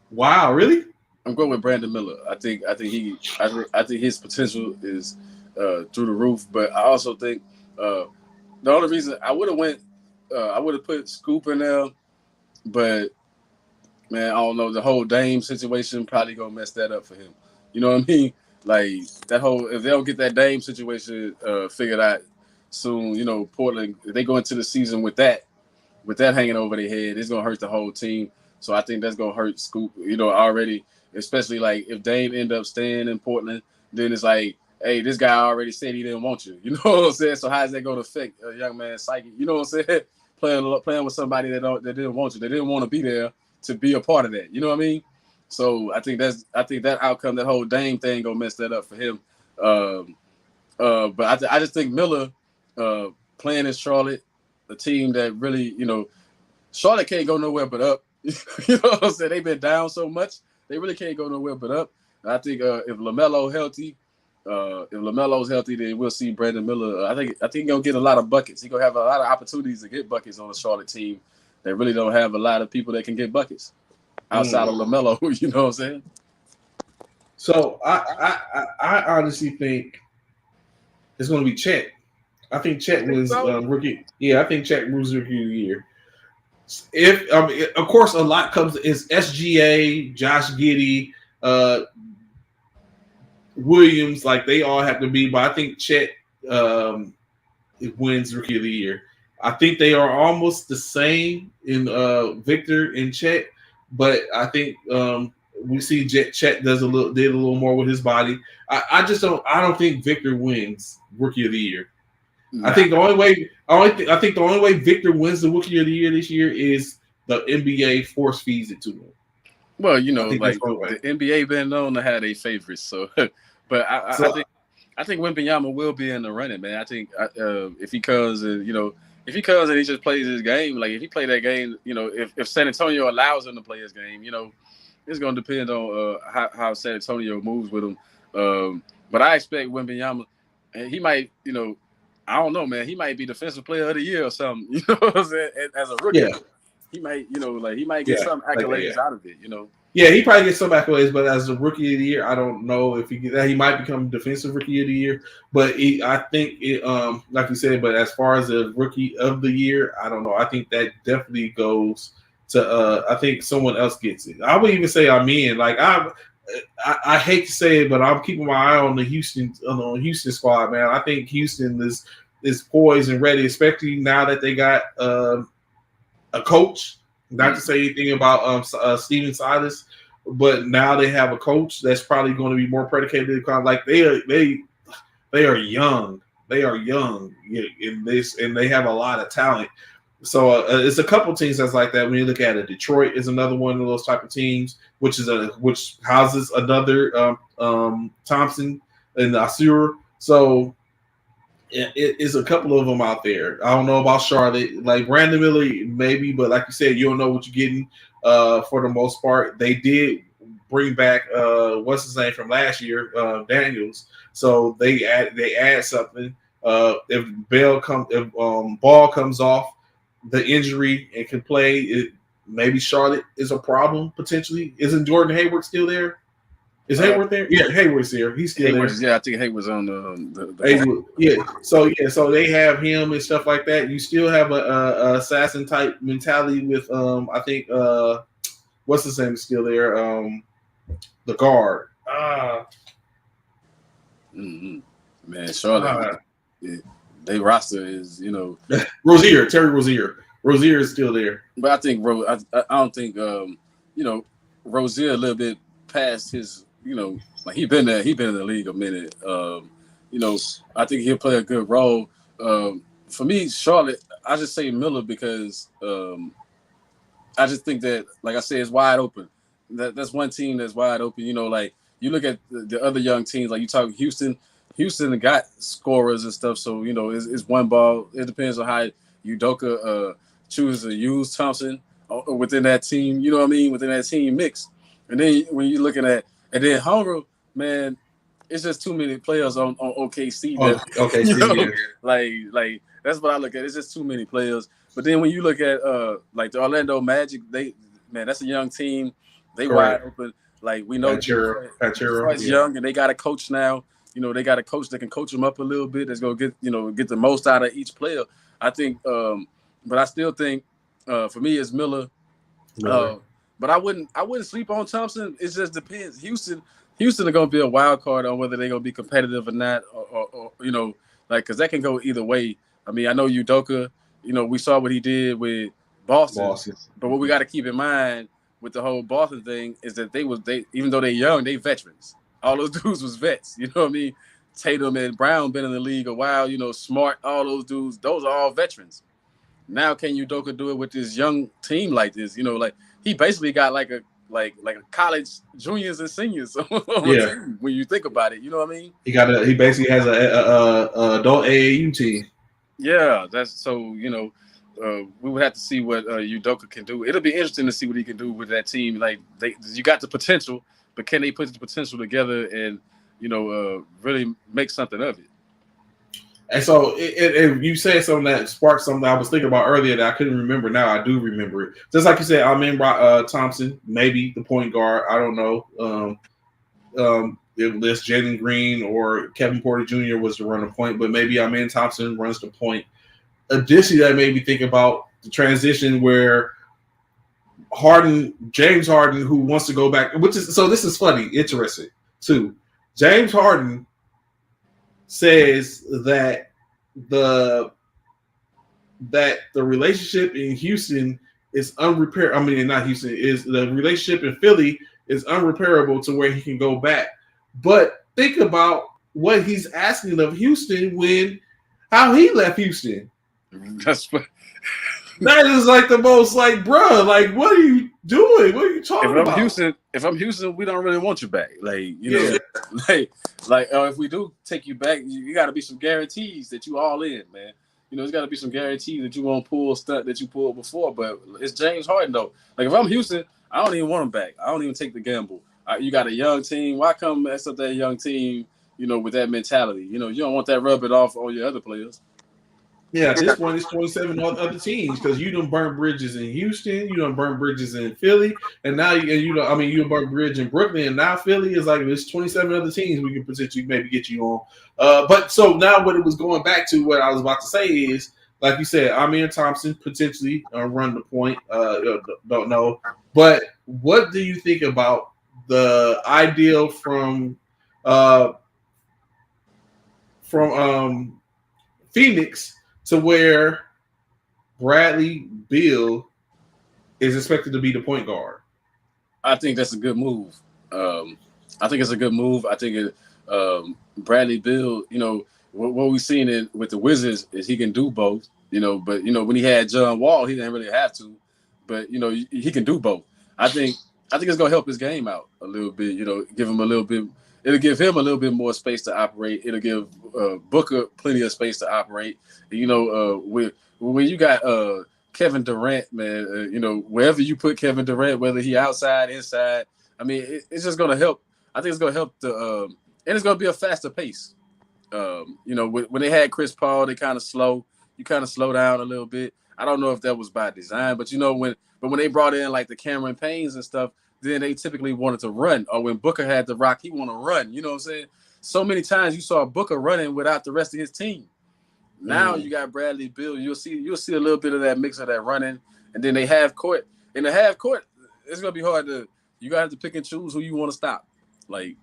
Wow, really?
I'm going with Brandon Miller. I think his potential is through the roof, but I also think the only reason I would have put Scoop in there, but man, I don't know. The whole Dame situation probably gonna mess that up for him. You know what I mean? Like that whole, if they don't get that Dame situation figured out soon, Portland, if they go into the season with that hanging over their head, it's gonna hurt the whole team. So I think that's gonna hurt Scoop, already, especially like if Dame end up staying in Portland, then it's like, hey, this guy already said he didn't want you. You know what I'm saying? So how is that going to affect a young man's psyche? You know what I'm saying? Playing with somebody that didn't want you. They didn't want to be there to be a part of that. You know what I mean? So I think that outcome, that whole Dame thing, gonna mess that up for him. But I just think Miller playing in Charlotte, a team that really, Charlotte can't go nowhere but up. You know what I'm saying? They've been down so much, they really can't go nowhere but up. I think if LaMelo's healthy, then we'll see Brandon Miller. I think he's gonna get a lot of buckets. He's gonna have a lot of opportunities to get buckets on the Charlotte team. They really don't have a lot of people that can get buckets outside of LaMelo. You know what I'm saying?
So I honestly think it's gonna be Chet. I think Chet was rookie. Yeah, I think Chet was rookie of the year. Of course, a lot comes is SGA, Josh Giddey, Williams, like they all have to be, but I think Chet wins rookie of the year. I think they are almost the same in Victor and Chet, but I think we see Chet did a little more with his body. I don't think Victor wins rookie of the year. Nah. I think the only way Victor wins the rookie of the year this year is the NBA force feeds it to him.
Well, the NBA been known to have their favorites, so. But I think Wembanyama will be in the running, man. I think if he comes and he just plays his game, like if he play that game, if San Antonio allows him to play his game, it's gonna depend on how San Antonio moves with him. But I expect Wembanyama, and he might, I don't know, man. He might be defensive player of the year or something. You know what I'm saying? As a rookie, he might, he might get some accolades out of it.
Yeah, he probably gets some accolades, but as a rookie of the year, I don't know if he might become defensive rookie of the year. But I think it, like you said, but as far as the rookie of the year, I don't know. I think that definitely goes to. I think someone else gets it. I would even say I'm in. Like I hate to say it, but I'm keeping my eye on the Houston squad, man. I think Houston is poised and ready, especially now that they got a coach. Not to say anything about Steven Silas, but now they have a coach that's probably going to be more predicated. Like they are young. They are young in this, and they have a lot of talent. So it's a couple teams that's like that. When you look at it, Detroit is another one of those type of teams, which houses another Thompson and Asura. So it's a couple of them out there. I don't know about Charlotte, like Brandon Miller, maybe, but like you said, you don't know what you're getting for the most part. They did bring back what's his name from last year, Daniels. So they add something. If Ball comes off the injury and can play, maybe Charlotte is a problem potentially. Isn't Jordan Hayward still there? Is Hayward there? Yeah, Hayward's there. He's still there.
Yeah, I think Hayward's on the
Hayward. So they have him and stuff like that. You still have a assassin type mentality with I think what's his name is still there? The guard.
Man, Charlotte. They roster is Terry Rozier. Rozier is still there. But I think I don't think Rozier a little bit past his. Like he been there. He been in the league a minute. I think he'll play a good role. For me, Charlotte, I just say Miller because I just think that, like I said, it's wide open. That's one team that's wide open. Like you look at the other young teams, like you talk Houston. Houston got scorers and stuff, so it's one ball. It depends on how Udoka chooses to use Thompson within that team. You know what I mean? Within that team mix. And then when you're looking at Hunger, man, it's just too many players on OKC. Like that's what I look at. It's just too many players. But then when you look at like the Orlando Magic, that's a young team. They wide open. Like we know Detroit's young and they got a coach now. They got a coach that can coach them up a little bit. That's gonna get the most out of each player. I think, but I still think for me it's Miller. But I wouldn't sleep on Thompson. It just depends. Houston are gonna be a wild card on whether they're gonna be competitive or not, or because that can go either way. I mean, I know Udoka. We saw what he did with Boston. But what we got to keep in mind with the whole Boston thing is that they even though they're young, they veterans. All those dudes was vets. You know what I mean? Tatum and Brown been in the league a while. Smart. All those dudes. Those are all veterans. Now, can Udoka do it with this young team like this? Like he basically got like a college juniors and seniors on team, when you think about it. You know what I mean? He basically has a adult AAU team. Yeah, that's so. we would have to see what Udoka can do. It'll be interesting to see what he can do with that team. Like you got the potential, but can they put the potential together and really make something of it?
And so, you said something that sparked something I was thinking about earlier that I couldn't remember. Now I do remember it. Just like you said, Amen Thompson, maybe the point guard. I don't know. If this Jalen Green or Kevin Porter Jr. was to run the point, but maybe Amen Thompson runs the point. Additionally, that made me think about the transition where James Harden, who wants to go back, this is funny, interesting too. James Harden says that the relationship in Houston is unrepairable. I mean, not Houston, is the relationship in Philly is unrepairable to where he can go back. But think about what he's asking of Houston how he left Houston.
That's what.
That is like the most like, bro, like, what are you doing? What are you talking about?
If I'm Houston, we don't really want you back. Like, know, if we do take you back, you got to be some guarantees that you all in, man. There's got to be some guarantees that you won't pull stunt that you pulled before. But it's James Harden though. Like, if I'm Houston, I don't even want him back. I don't even take the gamble. You got a young team. Why come mess up that young team? With that mentality. You don't want that rub it off on your other players.
Yeah, at this point, it's 27 other teams because you done burn bridges in Houston, you done burn bridges in Philly, and now you burn bridge in Brooklyn, and now Philly is like there's 27 other teams we can potentially maybe get you on. But so now what it was going back to, what I was about to say is, like you said, Amen Thompson potentially run the point. Don't know, but what do you think about the ideal from Phoenix? To where Bradley Beal is expected to be the point guard.
I think that's a good move. I think it's a good move. I think Bradley Beal, what we've seen with the Wizards is he can do both. But when he had John Wall, he didn't really have to. But he can do both. I think it's gonna help his game out a little bit. Give him a little bit. It'll give him a little bit more space to operate. It'll give Booker plenty of space to operate. When you got Kevin Durant, man, wherever you put Kevin Durant, whether he outside, inside, I mean, it's just going to help. I think it's going to help and it's going to be a faster pace. When they had Chris Paul, they kind of slow. You kind of slow down a little bit. I don't know if that was by design, but when they brought in like the Cameron Paynes and stuff, then they typically wanted to run. Or when Booker had the rock, he want to run. You know what I'm saying? So many times you saw Booker running without the rest of his team. Now you got Bradley Beal. You'll see a little bit of that mix of that running, and then they half court. In the half court, it's gonna be hard to. You gotta have to pick and choose who you want to stop. Like,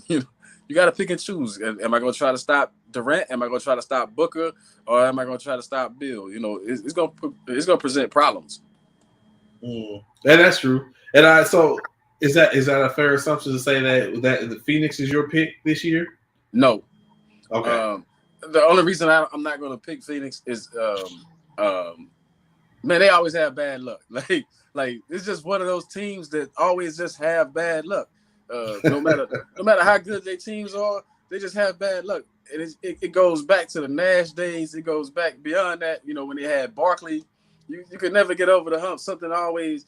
you got to pick and choose. Am I gonna try to stop Durant? Am I gonna try to stop Booker? Or am I gonna try to stop Bill? It's gonna present problems.
And that's true. And so is that a fair assumption to say that the Phoenix is your pick this year?
No.
Okay.
The only reason I'm not going to pick Phoenix is, man, they always have bad luck. Like it's just one of those teams that always just have bad luck. No matter how good their teams are, they just have bad luck. And it goes back to the Nash days. It goes back beyond that. When they had Barkley, you could never get over the hump. Something always,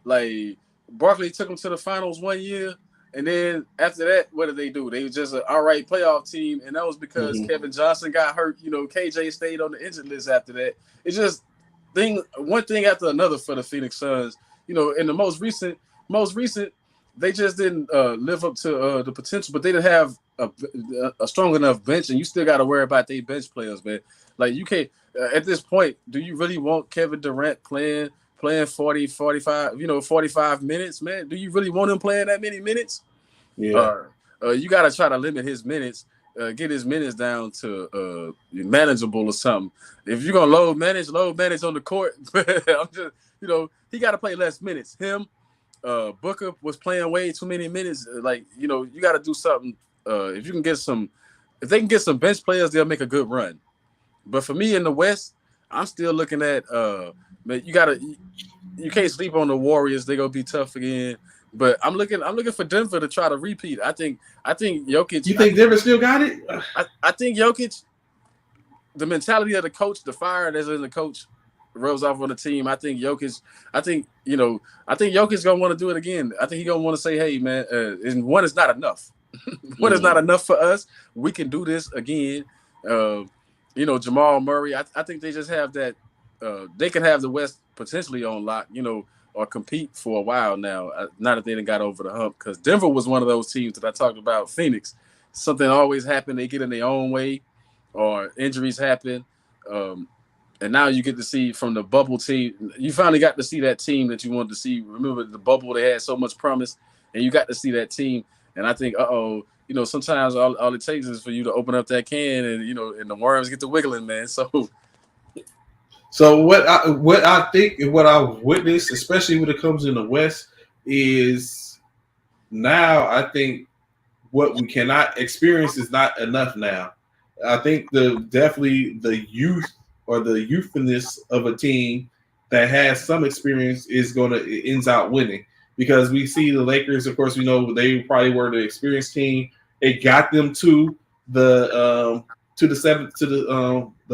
like Barkley took them to the finals one year. And then after that, what did they do? They were just an all right playoff team, and that was because Kevin Johnson got hurt. KJ stayed on the injured list after that. It's just one thing after another for the Phoenix Suns. In the most recent, they just didn't live up to the potential, but they didn't have a strong enough bench, and you still got to worry about their bench players, man. Like, you can't at this point. Do you really want Kevin Durant playing 40, 45, 45 minutes, man? Do you really want him playing that many minutes?
Yeah.
You got to try to limit his minutes, get his minutes down to manageable or something. If you're going to load manage on the court, I'm just, he got to play less minutes. Him, Booker was playing way too many minutes. You got to do something. If they can get some bench players, they'll make a good run. But for me in the West, I'm still looking at, but you can't sleep on the Warriors. They're gonna be tough again. But I'm looking for Denver to try to repeat. I think Jokic.
You think Denver still got it?
I think Jokic, the mentality of the coach, the fire that's in the coach, rubs off on the team. I think Jokic gonna want to do it again. I think he's gonna want to say, "Hey, man, and one is not enough. One is not enough for us. We can do this again." Jamal Murray. I think they just have that. They can have the West potentially on lock. Or compete for a while now. Now that they done got over the hump, because Denver was one of those teams that I talked about. Phoenix, something always happened. They get in their own way, or injuries happen. And now you get to see from the bubble team. You finally got to see that team that you wanted to see. Remember the bubble? They had so much promise, and you got to see that team. And I think, sometimes all it takes is for you to open up that can, and and the worms get to wiggling, man.
So what I think and what I've witnessed, especially when it comes in the West, is now I think what we cannot experience is not enough now. I think definitely the youth or the youthfulness of a team that has some experience ends out winning, because we see the Lakers. Of course, we know they probably were the experienced team. It got them to the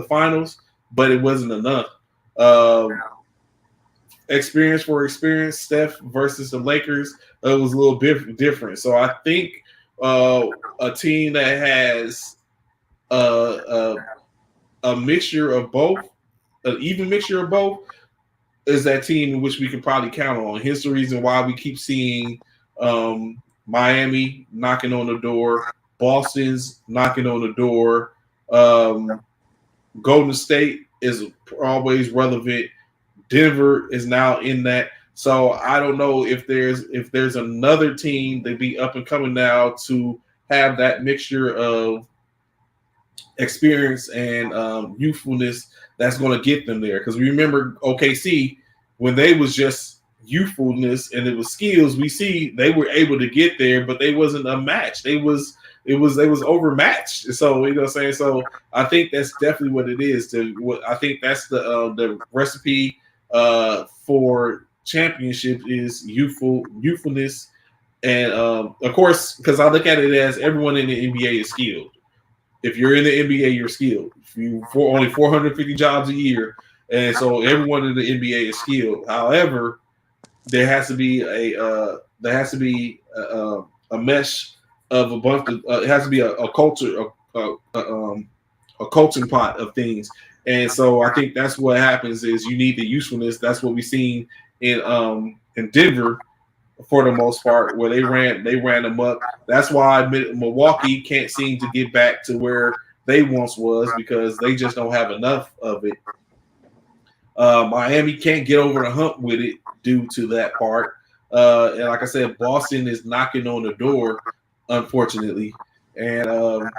finals, but it wasn't enough. Experience for experience, Steph versus the Lakers, it was a little bit different. So I think a team that has a mixture of both, an even mixture of both, is that team in which we can probably count on. Here's the reason why we keep seeing Miami knocking on the door, Boston's knocking on the door, Golden State is always relevant. Denver is now in that. So I don't know if there's another team that be up and coming now to have that mixture of experience and youthfulness that's going to get them there. Because we remember OKC, when they was just youthfulness and it was skills, we see they were able to get there, but they wasn't a match. They was overmatched. So what I'm saying. So I think that's definitely what it is. I think that's the recipe for championship is youthfulness, and of course, because I look at it as everyone in the NBA is skilled. If you're in the NBA, you're skilled. For only 450 jobs a year, and so everyone in the NBA is skilled. However, there has to be a mesh of a bunch of it has to be a culture, a coaching pot of things. And so I think that's what happens is you need the usefulness. That's what we've seen in Denver for the most part, where they ran them up. That's why Milwaukee can't seem to get back to where they once was, because they just don't have enough of it. Miami can't get over the hump with it due to that part. And like I said, Boston is knocking on the door, unfortunately. And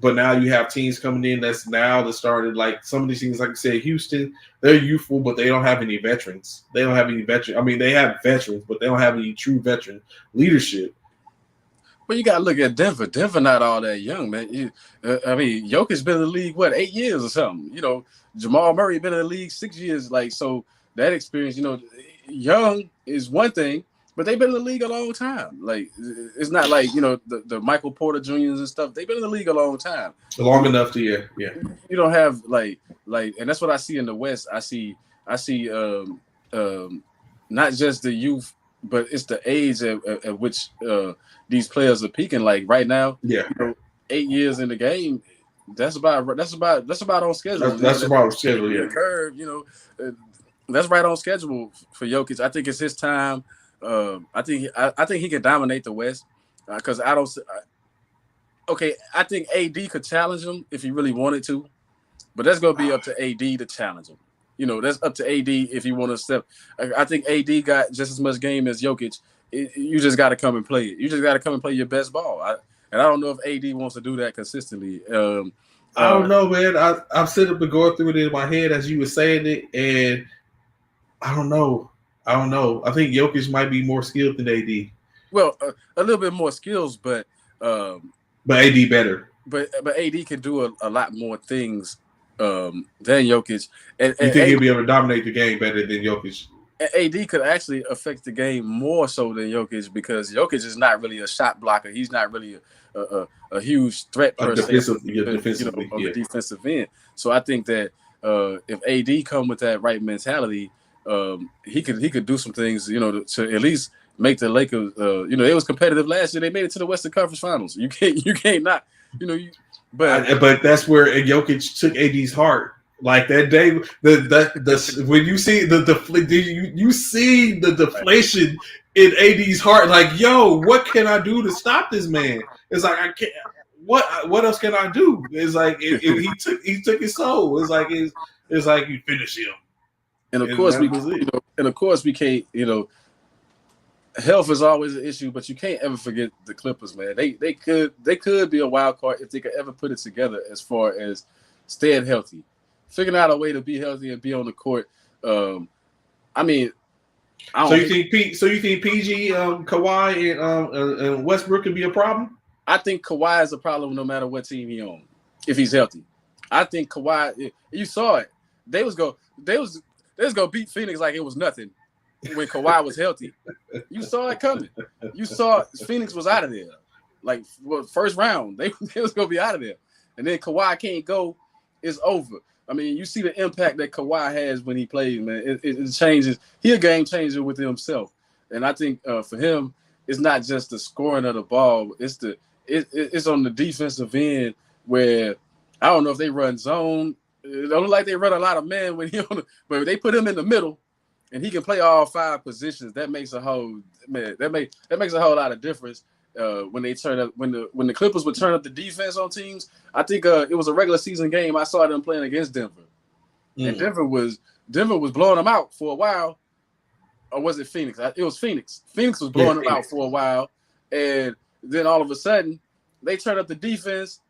but now you have teams coming in that started, like some of these teams, like I said, Houston, they're youthful, but they don't have any veterans. They don't have any veterans. I mean, they have veterans, but they don't have any true veteran leadership.
Well, you got to look at Denver. Denver not all that young, man. Jokic's been in the league, 8 years or something? Jamal Murray been in the league 6 years. So that experience, young is one thing, but they've been in the league a long time. It's not like, the Michael Porter Juniors and stuff. They've been in the league a long time.
Long enough to, yeah.
You don't have and that's what I see in the West. I see not just the youth, but it's the age at which these players are peaking. Like right now, 8 years in the game, that's about on schedule.
That's about on schedule, yeah.
The curve, that's right on schedule for Jokic. I think it's his time. I think he can dominate the West because I think AD could challenge him if he really wanted to, but that's going to be up to AD to challenge him. That's up to AD if you want to step. I think AD got just as much game as Jokic. You just got to come and play it. You just got to come and play your best ball. I don't know if AD wants to do that consistently.
I don't know, man. I'm sitting up and going through it in my head as you were saying it, and I don't know. I think Jokic might be more skilled than AD.
Well, a little bit more skills, but
AD better.
But AD can do a lot more things than Jokic. And
you think he'll be able to dominate the game better than Jokic?
AD could actually affect the game more so than Jokic, because Jokic is not really a shot blocker. He's not really a huge threat per se,
defensively,
the defensive end. So I think that if AD come with that right mentality, he could do some things, you know, to at least make the Lakers. You know, it was competitive last year. They made it to the Western Conference Finals. You can't not, you know.
But that's where Jokic took AD's heart. Like that day, when you see you see the deflation in AD's heart. Like, yo, what can I do to stop this man? It's like I can't. What else can I do? It's like he took his soul. It's like you finish him.
And of course we can't. You know, health is always an issue, but you can't ever forget the Clippers, man. They could be a wild card if they could ever put it together as far as staying healthy, figuring out a way to be healthy and be on the court. I mean,
so you think PG, Kawhi, and Westbrook could be a problem?
I think Kawhi is a problem no matter what team he on, if he's healthy. I think Kawhi, you saw it. They was gonna beat Phoenix like it was nothing when Kawhi was healthy. You saw it coming. You saw Phoenix was out of there. Like, first round, they was gonna be out of there. And then Kawhi can't go, it's over. I mean, you see the impact that Kawhi has when he plays, man. It changes. He's a game changer with himself. And I think for him, it's not just the scoring of the ball. It's on the defensive end where I don't know if they run zone. It don't look like they run a lot of man when but if they put him in the middle and he can play all 5 positions, that makes a whole lot of difference. When they turn up, when the Clippers would turn up the defense on teams, I think it was a regular season game. I saw them playing against Denver, and Denver was blowing them out for a while. Or was it Phoenix? It was Phoenix. Phoenix was blowing them out for a while, and then all of a sudden they turned up the defense,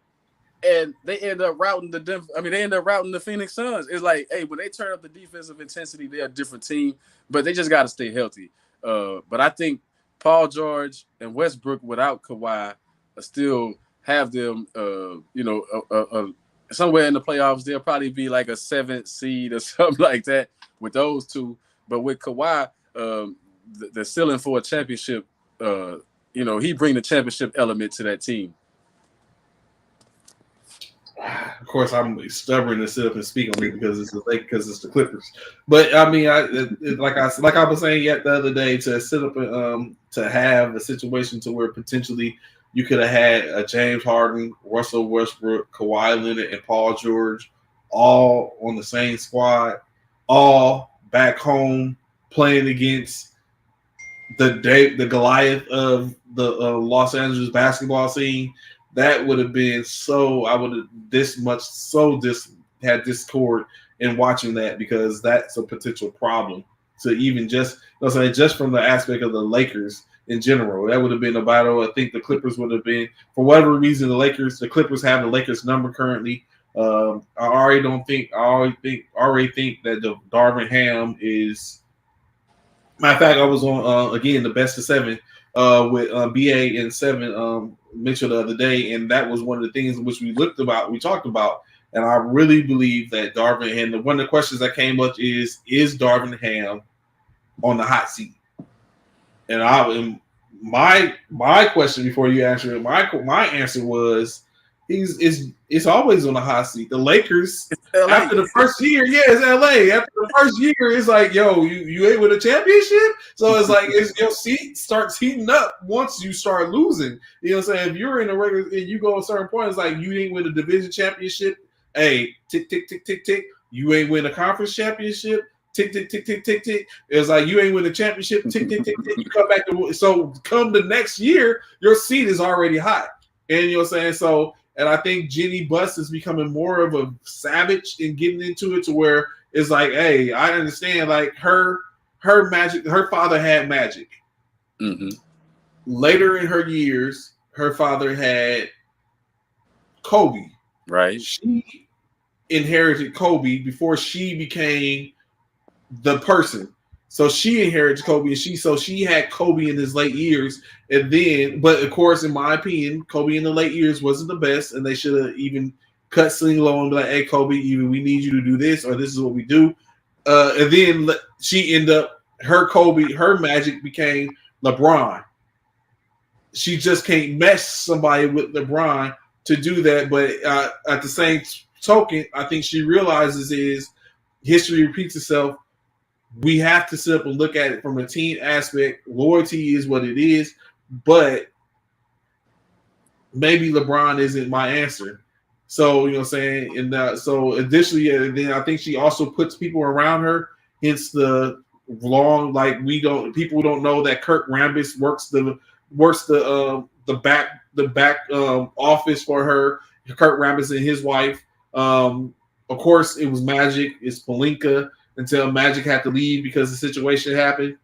and they end up routing the Denver. I mean, they end up routing the Phoenix Suns. It's like, hey, when they turn up the defensive intensity, they're a different team, but they just got to stay healthy. But I think Paul George and Westbrook without Kawhi still have them, somewhere in the playoffs. They'll probably be like a 7th seed or something like that with those two. But with Kawhi, the ceiling for a championship, he bring the championship element to that team.
Of course, I'm stubborn to sit up and speak on it because it's the Clippers. But I mean, like I was saying yet the other day, to sit up and to have a situation to where potentially you could have had a James Harden, Russell Westbrook, Kawhi Leonard, and Paul George all on the same squad, all back home playing against the Goliath of the Los Angeles basketball scene. That would have been I would have had discord in watching that, because that's a potential problem. So even just from the aspect of the Lakers in general, that would have been a battle. I think the Clippers would have been, for whatever reason, the Clippers have the Lakers number currently. I already think that the Darvin Ham is. Matter of fact, I was on again the best of 7 with BA and 7 Mitchell the other day, and that was one of the things in which we talked about, and I really believe that Darvin Ham. One of the questions that came up is Darvin Ham on the hot seat? And my question before you answer it, my answer was it's always on the hot seat. The Lakers after the first year, it's LA. After the first year, it's like, yo, you ain't with a championship. So it's like your seat starts heating up once you start losing. You know what I'm saying? If you're in a regular and you go a certain point, it's like you ain't win a division championship. Hey, tick, tick, tick, tick, tick. You ain't win a conference championship. Tick, tick, tick, tick, tick, tick. It's like you ain't win a championship. Tick, tick, tick, tick. You come back so come the next year, your seat is already hot. And you know what I'm saying? So. And I think Jenny Buss is becoming more of a savage and getting into it to where it's like, hey, I understand. Like her magic, her father had magic.
Mm-hmm.
Later in her years, her father had Kobe.
Right.
She inherited Kobe before she became the person. So she inherited Kobe, and she had Kobe in his late years, and then, but of course, in my opinion, Kobe in the late years wasn't the best, and they should have even cut Sling Low and be like, "Hey, Kobe, either we need you to do this, or this is what we do." And then she ended up her magic became LeBron. She just can't mesh somebody with LeBron to do that, but at the same token, I think she realizes is history repeats itself. We have to sit up and look at it from a team aspect. Loyalty is what it is, but maybe LeBron isn't my answer. So, you know what I'm saying? And so additionally, then I think she also puts people around her. Hence the long, like people don't know that Kurt Rambis works the back office for her. Kurt Rambis and his wife. Of course, it was Magic. It's Pelinka until Magic had to leave because the situation happened.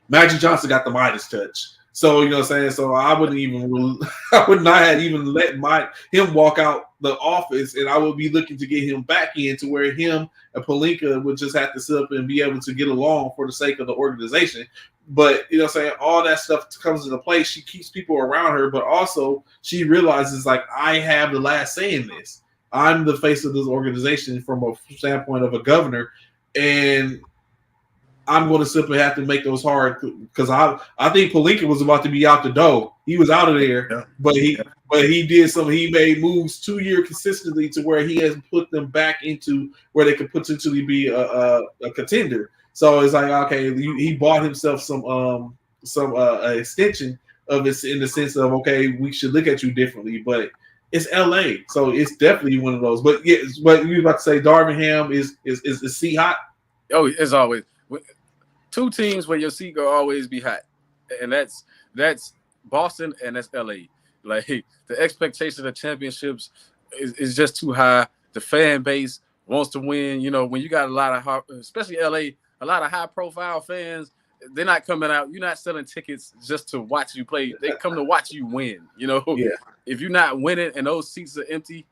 Magic Johnson got the Midas touch. So, you know what I'm saying? So I would not have even let him walk out the office, and I would be looking to get him back in to where him and Pelinka would just have to sit up and be able to get along for the sake of the organization. But, you know what I'm saying, all that stuff comes into play. She keeps people around her, but also she realizes, like, I have the last say in this. I'm the face of this organization from a standpoint of a governor, and I'm going to simply have to make those hard because I think Pelinka was about to be out the door. He was out of there,
Yeah.
but he did some. He made moves 2 years consistently to where he has put them back into where they could potentially be a contender. So it's like, okay, he bought himself some extension of it in the sense of, okay, we should look at you differently, but it's LA, so it's definitely one of those. But yeah, but you were about to say Darvin Ham is C hot?
Oh, as always, two teams where your seat will always be hot, and that's Boston and that's LA. Like the expectation of championships is just too high. The fan base wants to win. You know, when you got a lot of especially LA, a lot of high profile fans. They're not coming out. You're not selling tickets just to watch you play. They come to watch you win. You know,
Yeah.
If you're not winning and those seats are empty,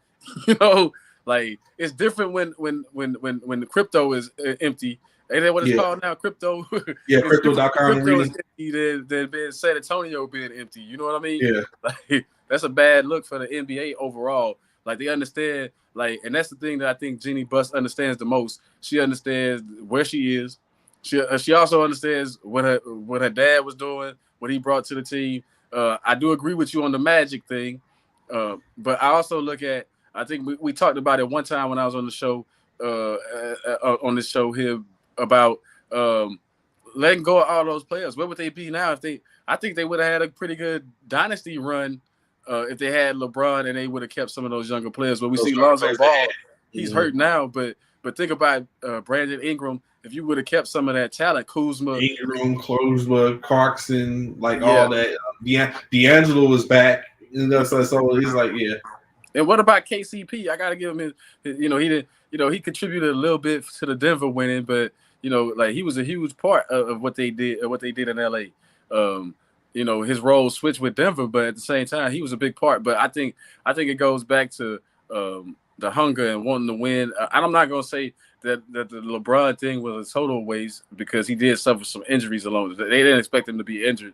you know, like it's different when the crypto is empty. Ain't that what it's called now? Crypto.
Yeah, crypto.com.
Crypto is empty than being San Antonio being empty. You know what I mean?
Yeah.
Like that's a bad look for the NBA overall. Like they understand, like, and that's the thing that I think Jeannie Buss understands the most. She understands where she is. She also understands what her dad was doing, what he brought to the team. I do agree with you on the Magic thing, but I also look at. I think we talked about it one time when I was on the show, on this show here about letting go of all those players. Where would they be now if they? I think they would have had a pretty good dynasty run if they had LeBron and they would have kept some of those younger players. But we see Lonzo Ball, he's hurt now, but think about Brandon Ingram. If you would have kept some of that talent, Kuzma,
Clarkson, like all that. D'Angelo was back. You know, so he's like, yeah.
And what about KCP? I got to give him his. You know, he did. You know, he contributed a little bit to the Denver winning, but you know, like he was a huge part of what they did. What they did in LA. You know, his role switched with Denver, but at the same time, he was a big part. But I think it goes back to the hunger and wanting to win. I'm not gonna say that the LeBron thing was a total waste because he did suffer some injuries along. They didn't expect him to be injured.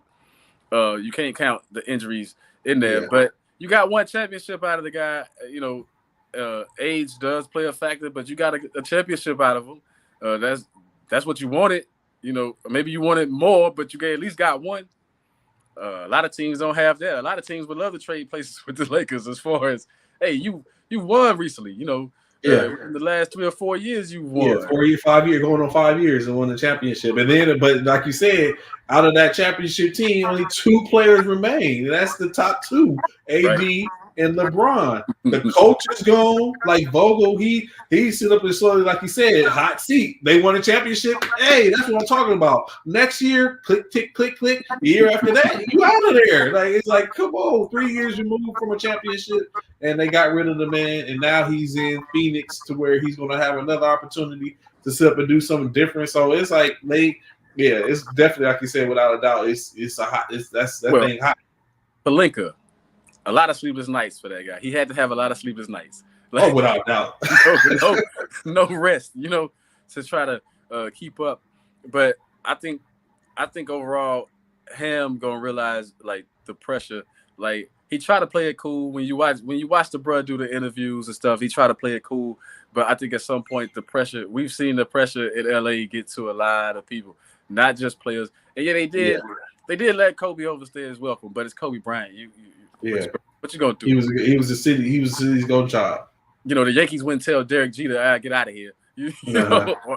You can't count the injuries in there, but you got one championship out of the guy. You know, age does play a factor, but you got a championship out of him. That's what you wanted. You know, maybe you wanted more, but you at least got one. A lot of teams don't have that. A lot of teams would love to trade places with the Lakers as far as, hey, you won recently. You know, in the last 3 or 4 years, you won.
Yeah, 4 years, 5 years, going on 5 years and won the championship. And then, but like you said, out of that championship team, only 2 players remain. And that's the top 2, AD and LeBron. The coach is gone. Like Vogel, he sit up and slowly, like you said, hot seat. They won a championship. Hey, that's what I'm talking about. Next year, click, tick, click, click. The year after that, you out of there. Like it's like, come on, 3 years removed from a championship, and they got rid of the man, and now he's in Phoenix to where he's going to have another opportunity to sit up and do something different. So it's like it's definitely, like you said, without a doubt, it's a hot. That's thing hot.
Pelinka. A lot of sleepless nights for that guy. He had to have a lot of sleepless nights. Like,
without doubt.
no rest, you know, to try to keep up. But I think overall, Ham gonna realize like the pressure. Like he tried to play it cool when you watch the bruh do the interviews and stuff. He tried to play it cool, but I think at some point the pressure. We've seen the pressure in LA get to a lot of people, not just players. And yeah, they did. Yeah. They did let Kobe overstay his welcome, but it's Kobe Bryant. What you gonna do?
He was the city's go job.
the Yankees wouldn't tell Derek Jeter, get out of here,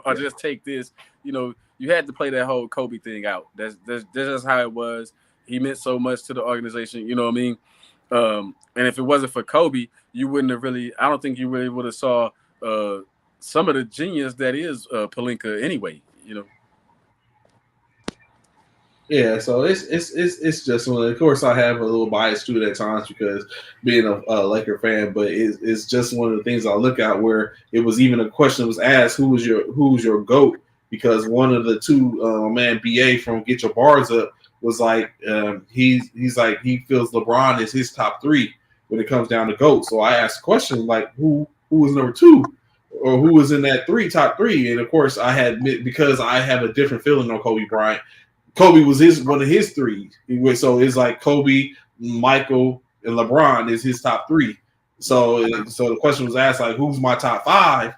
or just take this. You had to play that whole Kobe thing out. That's just how it was. He meant so much to the organization. You know what I mean? And if it wasn't for Kobe, you wouldn't have really. I don't think you really would have saw some of the genius that is Pelinka anyway.
Yeah, so it's just one. Of course, I have a little bias to it at times because being a Laker fan, but it's just one of the things I look at where it was even a question that was asked, who's your GOAT? Because one of the two man BA from Get Your Bars Up was like he's like he feels LeBron is his top 3 when it comes down to GOAT. So I asked a question like who was number 2 or who was in that top 3, and of course I had because I have a different feeling on Kobe Bryant. Kobe was one of his 3. So it's like Kobe, Michael, and LeBron is his top 3. So the question was asked like, who's my top 5?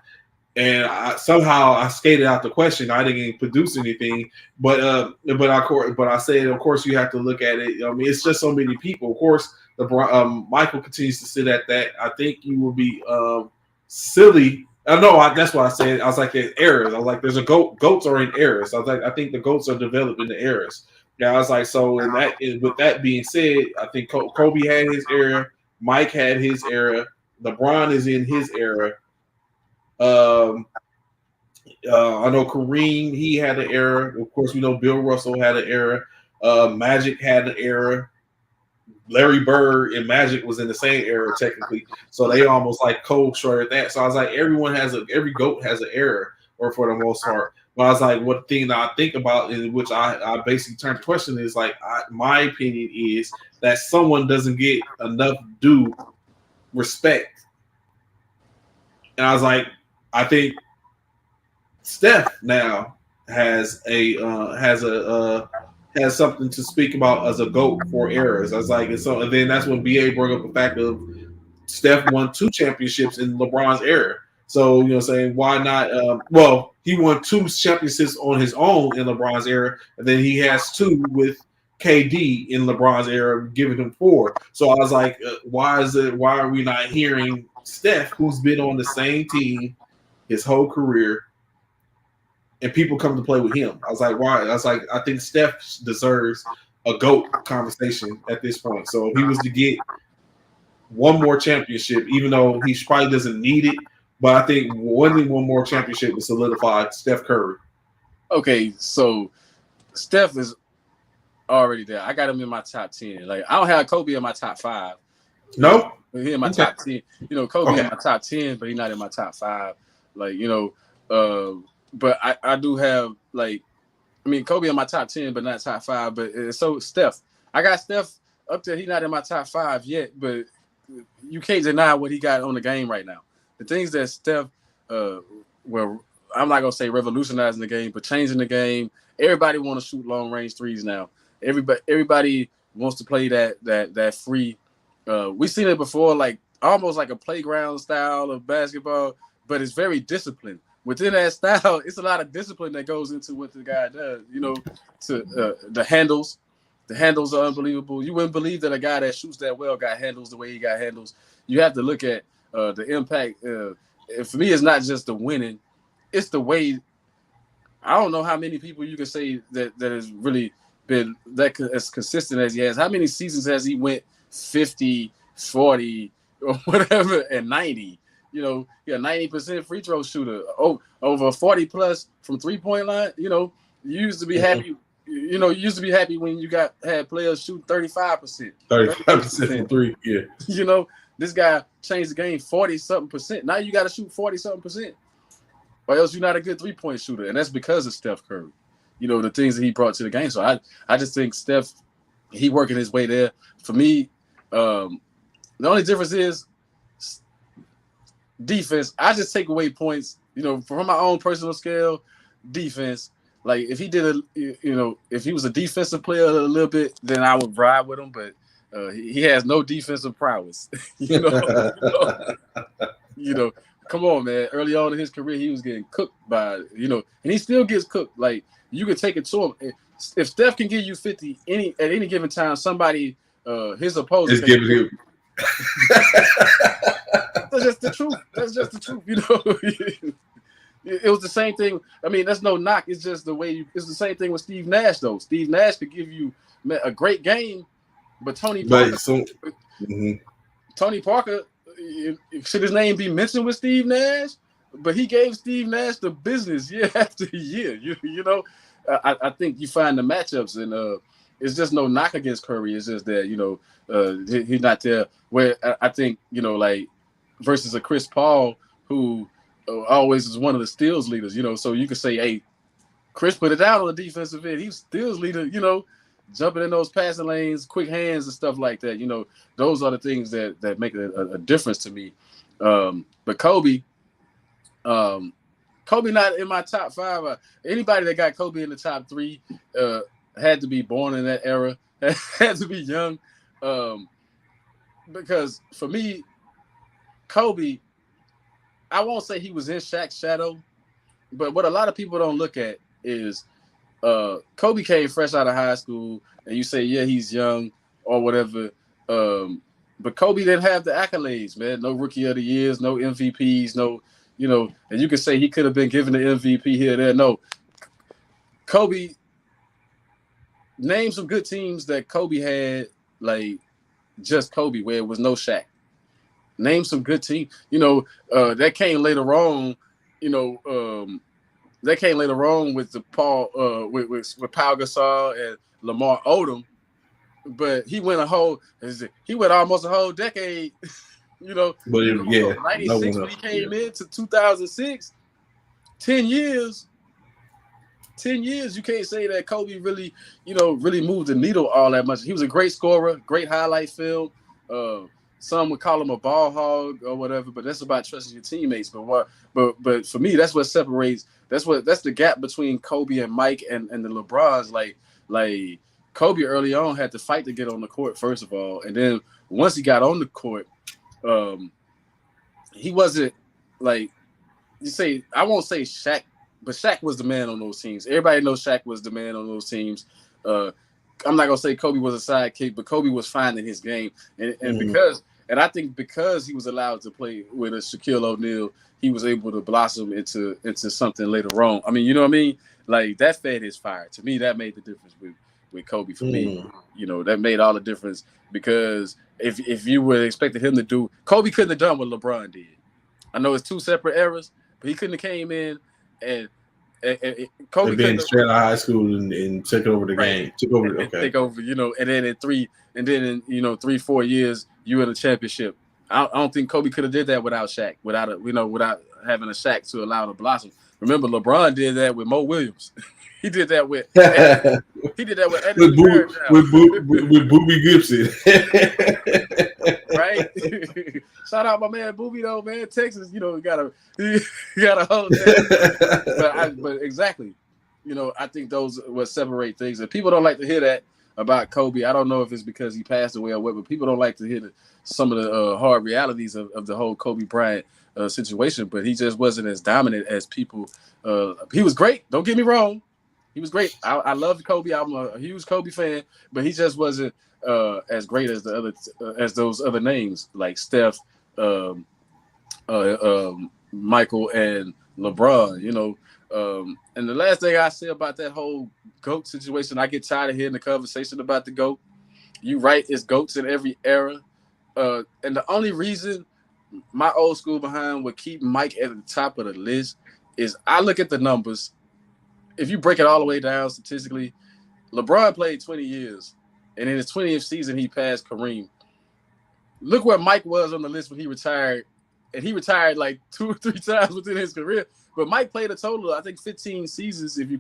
And somehow I skated out the question. I didn't produce anything, but I said, of course, you have to look at it. I mean, it's just so many people. Of course, Michael continues to sit at that. I think you will be silly. That's what I said. I was like, there's eras. I was like, there's a GOAT. GOATs are in eras. I was like, I think the GOATs are developed in the eras. Yeah, I was like, so with that being said, I think Kobe had his era. Mike had his era. LeBron is in his era. I know Kareem, he had an era. Of course, we know Bill Russell had an era. Magic had an era. Larry Bird and Magic was in the same era technically, so they almost like co-shorted that. So I was like, every GOAT has an era, or for the most part. But I was like, what thing that I think about, in which I basically turned the question is like, my opinion is that someone doesn't get enough due respect, and I was like, I think Steph now has something to speak about as a GOAT for eras. I was like, and then that's when BA brought up the fact of Steph won 2 championships in LeBron's era. So, saying why not? He won 2 championships on his own in LeBron's era, and then he has 2 with KD in LeBron's era, giving him 4. So I was like, why are we not hearing Steph, who's been on the same team his whole career, and people come to play with him? I was like, why? I was like, I think Steph deserves a GOAT conversation at this point. So if he was to get one more championship, even though he probably doesn't need it, but I think winning one more championship would solidify Steph Curry.
Okay, so Steph is already there. I got him in my top 10. Like, I don't have Kobe in my top 5.
Nope.
He in my top 10. Kobe in my top 10, but he's not in my top 5. Like, but I do have, like, Kobe in my top 10, but not top 5. But so Steph, I got Steph up there. He's not in my top 5 yet, but you can't deny what he got on the game right now. The things that Steph, I'm not gonna say revolutionizing the game, but changing the game. Everybody want to shoot long range threes now. Everybody wants to play that free. We've seen it before, like almost like a playground style of basketball, but it's very disciplined. Within that style, it's a lot of discipline that goes into what the guy does. To the handles. The handles are unbelievable. You wouldn't believe that a guy that shoots that well got handles the way he got handles. You have to look at the impact. For me, it's not just the winning; it's the way. I don't know how many people you can say that has really been that as consistent as he has. How many seasons has he went 50, 40, or whatever, and 90? He a 90% free throw shooter. Over 40 plus from 3-point line. You used to be happy. You used to be happy when you had players shoot 35%.
35% from 3, yeah.
This guy changed the game 40-something%. Now you got to shoot 40-something%, or else you're not a good 3-point shooter, and that's because of Steph Curry. The things that he brought to the game. So I just think Steph, he working his way there. For me, the only difference is defense. I just take away points. From my own personal scale, defense. Like if he did if he was a defensive player a little bit, then I would ride with him. But he has no defensive prowess. Come on, man. Early on in his career, he was getting cooked by, and he still gets cooked. Like you can take it to him. If Steph can give you 50 at any given time, somebody his opponent
is giving him.
That's just the truth. That's just the truth. You know, it was the same thing. I mean, that's no knock. It's just the way it's the same thing with Steve Nash, though. Steve Nash could give you a great game, but Tony Parker, Tony Parker, should his name be mentioned with Steve Nash? But he gave Steve Nash the business year after year. You know, I think you find the matchups, and it's just no knock against Curry. It's just that, you know, he's not there. Where I think, you know, like versus a Chris Paul who always is one of the steals leaders. You know, so you could say, hey, Chris put it down on the defensive end. He's steals leader. You know, jumping in those passing lanes, quick hands and stuff like that. You know, those are the things that make a difference to me. But Kobe not in my top 5. Anybody that got Kobe in the top 3 had to be born in that era, had to be young. Because for me, Kobe, I won't say he was in Shaq's shadow, but what a lot of people don't look at is Kobe came fresh out of high school, and you say, yeah, he's young or whatever. But Kobe didn't have the accolades, man. No Rookie of the Years, no MVPs, no, you know, and you could say he could have been given the MVP here or there. No. Kobe, name some good teams that Kobe had, like just Kobe, where it was no Shaq. Name some good teams. You know, that came later on, you know, that came later on with the with Pau Gasol and Lamar Odom. But he went almost a whole decade, you know.
But
96 when he came in to 2006, 10 years. 10 years, you can't say that Kobe really, you know, really moved the needle all that much. He was a great scorer, great highlight film. Some would call him a ball hog or whatever, but that's about trusting your teammates. But for me, that's what separates. That's the gap between Kobe and Mike and the LeBrons. Like Kobe early on had to fight to get on the court, first of all, and then once he got on the court, he wasn't like you say. I won't say Shaq. But Shaq was the man on those teams. Everybody knows Shaq was the man on those teams. I'm not gonna say Kobe was a sidekick, but Kobe was finding his game, and I think because he was allowed to play with a Shaquille O'Neal, he was able to blossom into something later on. I mean, you know what I mean? Like that fed his fire. To me, that made the difference with Kobe for me. You know, that made all the difference because if you would have expected him to do, Kobe couldn't have done what LeBron did. I know it's 2 separate eras, but he couldn't have came in. And Kobe
been straight out of high school and took over the game. Took over,
take over, you know. And then in 3-4 years, you in a championship. I don't think Kobe could have did that without Shaq, without having a Shaq to allow to blossom. Remember, LeBron did that with Mo Williams. He did that with Eddie
with Boobie Gibson.
Right? Shout out my man Boobie though, man. Texas, you know, you gotta hold that. But exactly, you know, I think those what separate things. And people don't like to hear that about Kobe. I don't know if it's because he passed away or what, but people don't like to hear some of the hard realities of the whole Kobe Bryant situation. But he just wasn't as dominant as people. He was great. Don't get me wrong. He was great. I love Kobe. I'm a huge Kobe fan, but he just wasn't as great as as those other names like Steph, Michael, and LeBron. You know, and the last thing I say about that whole GOAT situation, I get tired of hearing the conversation about the GOAT. You right, it's GOATs in every era, and the only reason my old school behind would keep Mike at the top of the list is I look at the numbers. If you break it all the way down statistically, LeBron played 20 years, and in his 20th season, he passed Kareem. Look where Mike was on the list when he retired, and he retired like 2 or 3 times within his career. But Mike played a total of, I think, 15 seasons if you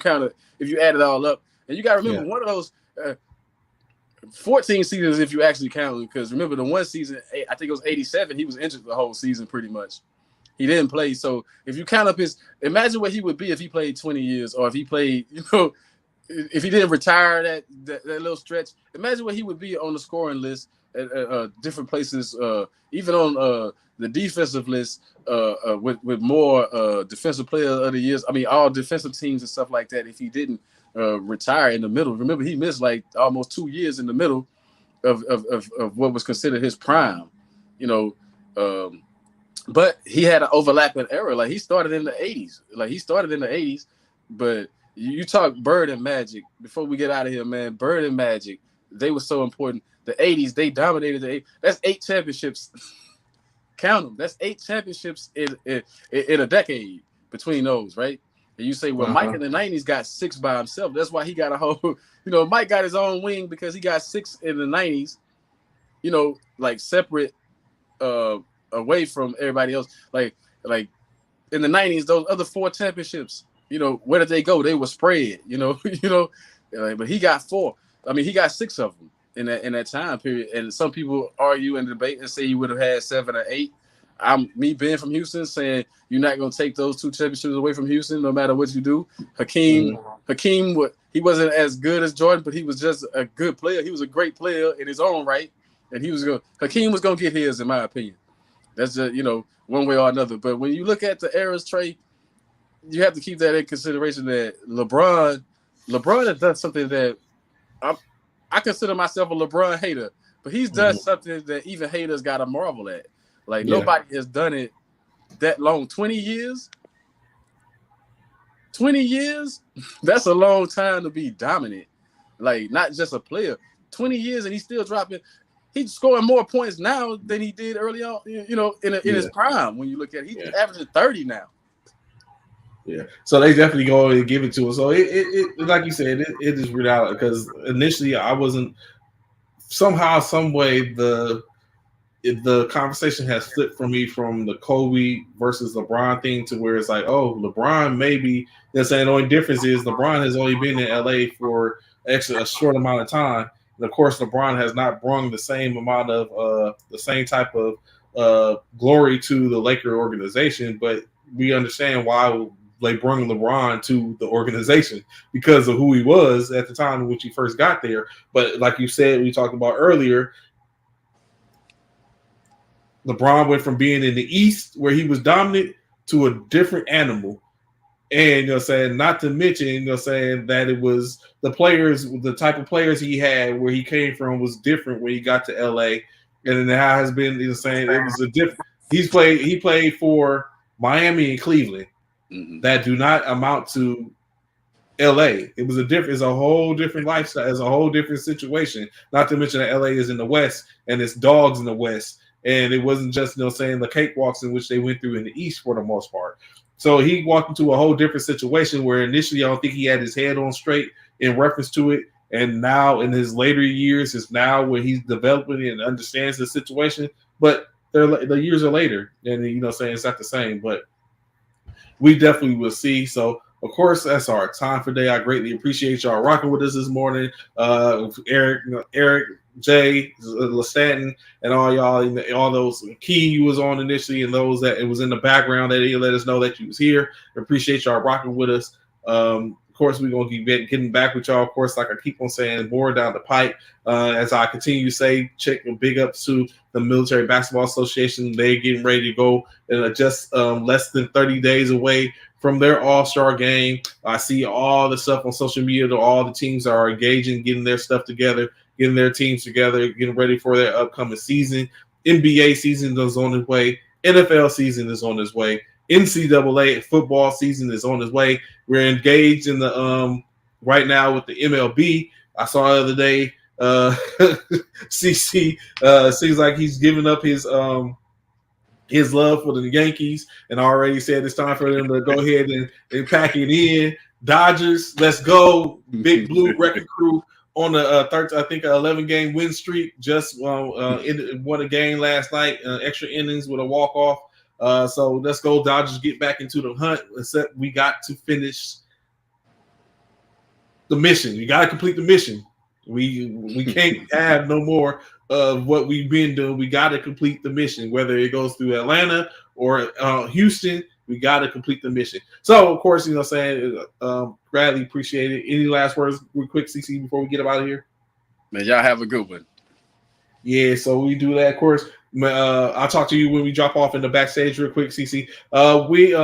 add it all up. And you got to remember one of those 14 seasons if you actually count, because remember the one season, I think it was 87, he was injured the whole season pretty much. He didn't play. So if you count up imagine what he would be if he played 20 years or if he played, you know, if he didn't retire that little stretch. Imagine what he would be on the scoring list at different places, even on the defensive list with more defensive player of the years. I mean, all defensive teams and stuff like that if he didn't retire in the middle. Remember, he missed like almost 2 years in the middle of what was considered his prime, you know. But he had an overlapping era. Like he started in the 80s. But you talk Bird and Magic before we get out of here, man. Bird and Magic, they were so important. The 80s, they dominated the 80s. That's 8 championships. Count them. That's 8 championships in a decade between those, right? And you say, well, Mike in the 90s got 6 by himself. That's why he got a whole, Mike got his own wing because he got 6 in the 90s, like separate away from everybody else. Like in the 90s, those other 4 championships, where did they go? They were spread, but he got 4. I mean, he got 6 of them in that time period. And some people argue and debate and say he would have had 7 or 8. Me being from Houston saying you're not going to take those 2 championships away from Houston no matter what you do. Hakeem, he wasn't as good as Jordan, but he was just a good player. He was a great player in his own right. And Hakeem was going to get his, in my opinion. That's just, one way or another. But when you look at the eras, Trey, you have to keep that in consideration that LeBron has done something that I consider myself a LeBron hater, but he's done something that even haters got to marvel at. Like, nobody has done it that long. 20 years? 20 years? That's a long time to be dominant. Like, not just a player. 20 years and he's still dropping. He's scoring more points now than he did early on, in his prime. When you look at it, he's averaging 30 now.
Yeah, so they definitely go and give it to us. So it like you said, it is reality because initially I wasn't. Somehow, some way, the conversation has flipped for me from the Kobe versus LeBron thing to where it's like, oh, LeBron maybe. They're saying the only difference is LeBron has only been in LA for a short amount of time. And of course, LeBron has not brought the same amount of the same type of glory to the Laker organization, but we understand why they brought LeBron to the organization because of who he was at the time in which he first got there. But like you said, we talked about earlier, LeBron went from being in the East where he was dominant to a different animal. And not to mention, that it was the players, the type of players he had where he came from was different when he got to LA. And then how has been saying it was a different. He played for Miami and Cleveland that do not amount to LA. It's a whole different lifestyle. It's a whole different situation. Not to mention that LA is in the West and it's dogs in the West. And it wasn't just, saying the cakewalks in which they went through in the East for the most part. So he walked into a whole different situation where initially I don't think he had his head on straight in reference to it. And now in his later years is now where he's developing and understands the situation. But the years are later and, saying it's not the same. But we definitely will see. So, of course, that's our time for today. I greatly appreciate y'all rocking with us this morning. Eric, Jay, LaStanton, and all y'all, all those Key you was on initially, and those that it was in the background that they let us know that you was here. Appreciate y'all rocking with us. Of course, we're gonna keep getting back with y'all. Of course, like I keep on saying, more down the pipe. As I continue to say, check and big ups to the Military Basketball Association. They're getting ready to go and just less than 30 days away from their All-Star game. I see all the stuff on social media. All the teams are engaging, getting their stuff together, getting their teams together, getting ready for their upcoming season. NBA season is on its way. NFL season is on its way. NCAA football season is on its way. We're engaged in the right now with the MLB. I saw the other day CC seems like he's giving up his love for the Yankees and already said it's time for them to go ahead and pack it in. Dodgers, let's go. Big Blue Record Crew on the 11-game win streak. Just won a game last night, extra innings with a walk-off. So let's go, Dodgers, get back into the hunt. Except we got to finish the mission. You got to complete the mission. We can't have no more of what we've been doing. We got to complete the mission, whether it goes through Atlanta or Houston. We got to complete the mission. So, of course, Bradley, appreciate it. Any last words real quick, CC, before we get out of here?
Man, y'all have a good one.
Yeah, so we do that, of course. I'll talk to you when we drop off in the backstage real quick, CC. We,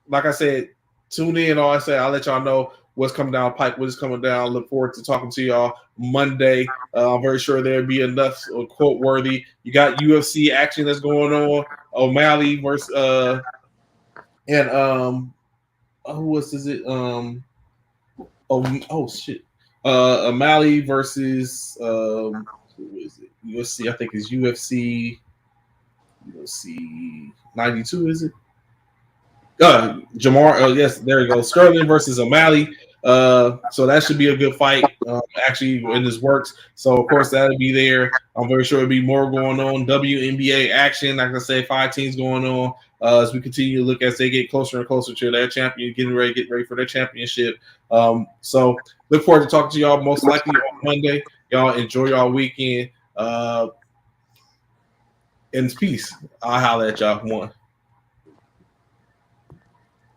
like I said, tune in. I'll let y'all know what's coming down the pipe, what is coming down. Look forward to talking to y'all Monday. I'm very sure there'll be enough quote worthy. You got UFC action that's going on. O'Malley versus O'Malley versus who is it? UFC, I think it's UFC 92, is it? Jamar, yes, there you go. Sterling versus O'Malley. So that should be a good fight. Actually, in this works. So of course that'll be there. I'm very sure there'll be more going on. WNBA action, like I said, 5 teams going on. As we continue to look as they get closer and closer to their champion, get ready for their championship. So look forward to talking to y'all most likely on Monday. Y'all enjoy y'all weekend. And peace. I'll holler at y'all. One.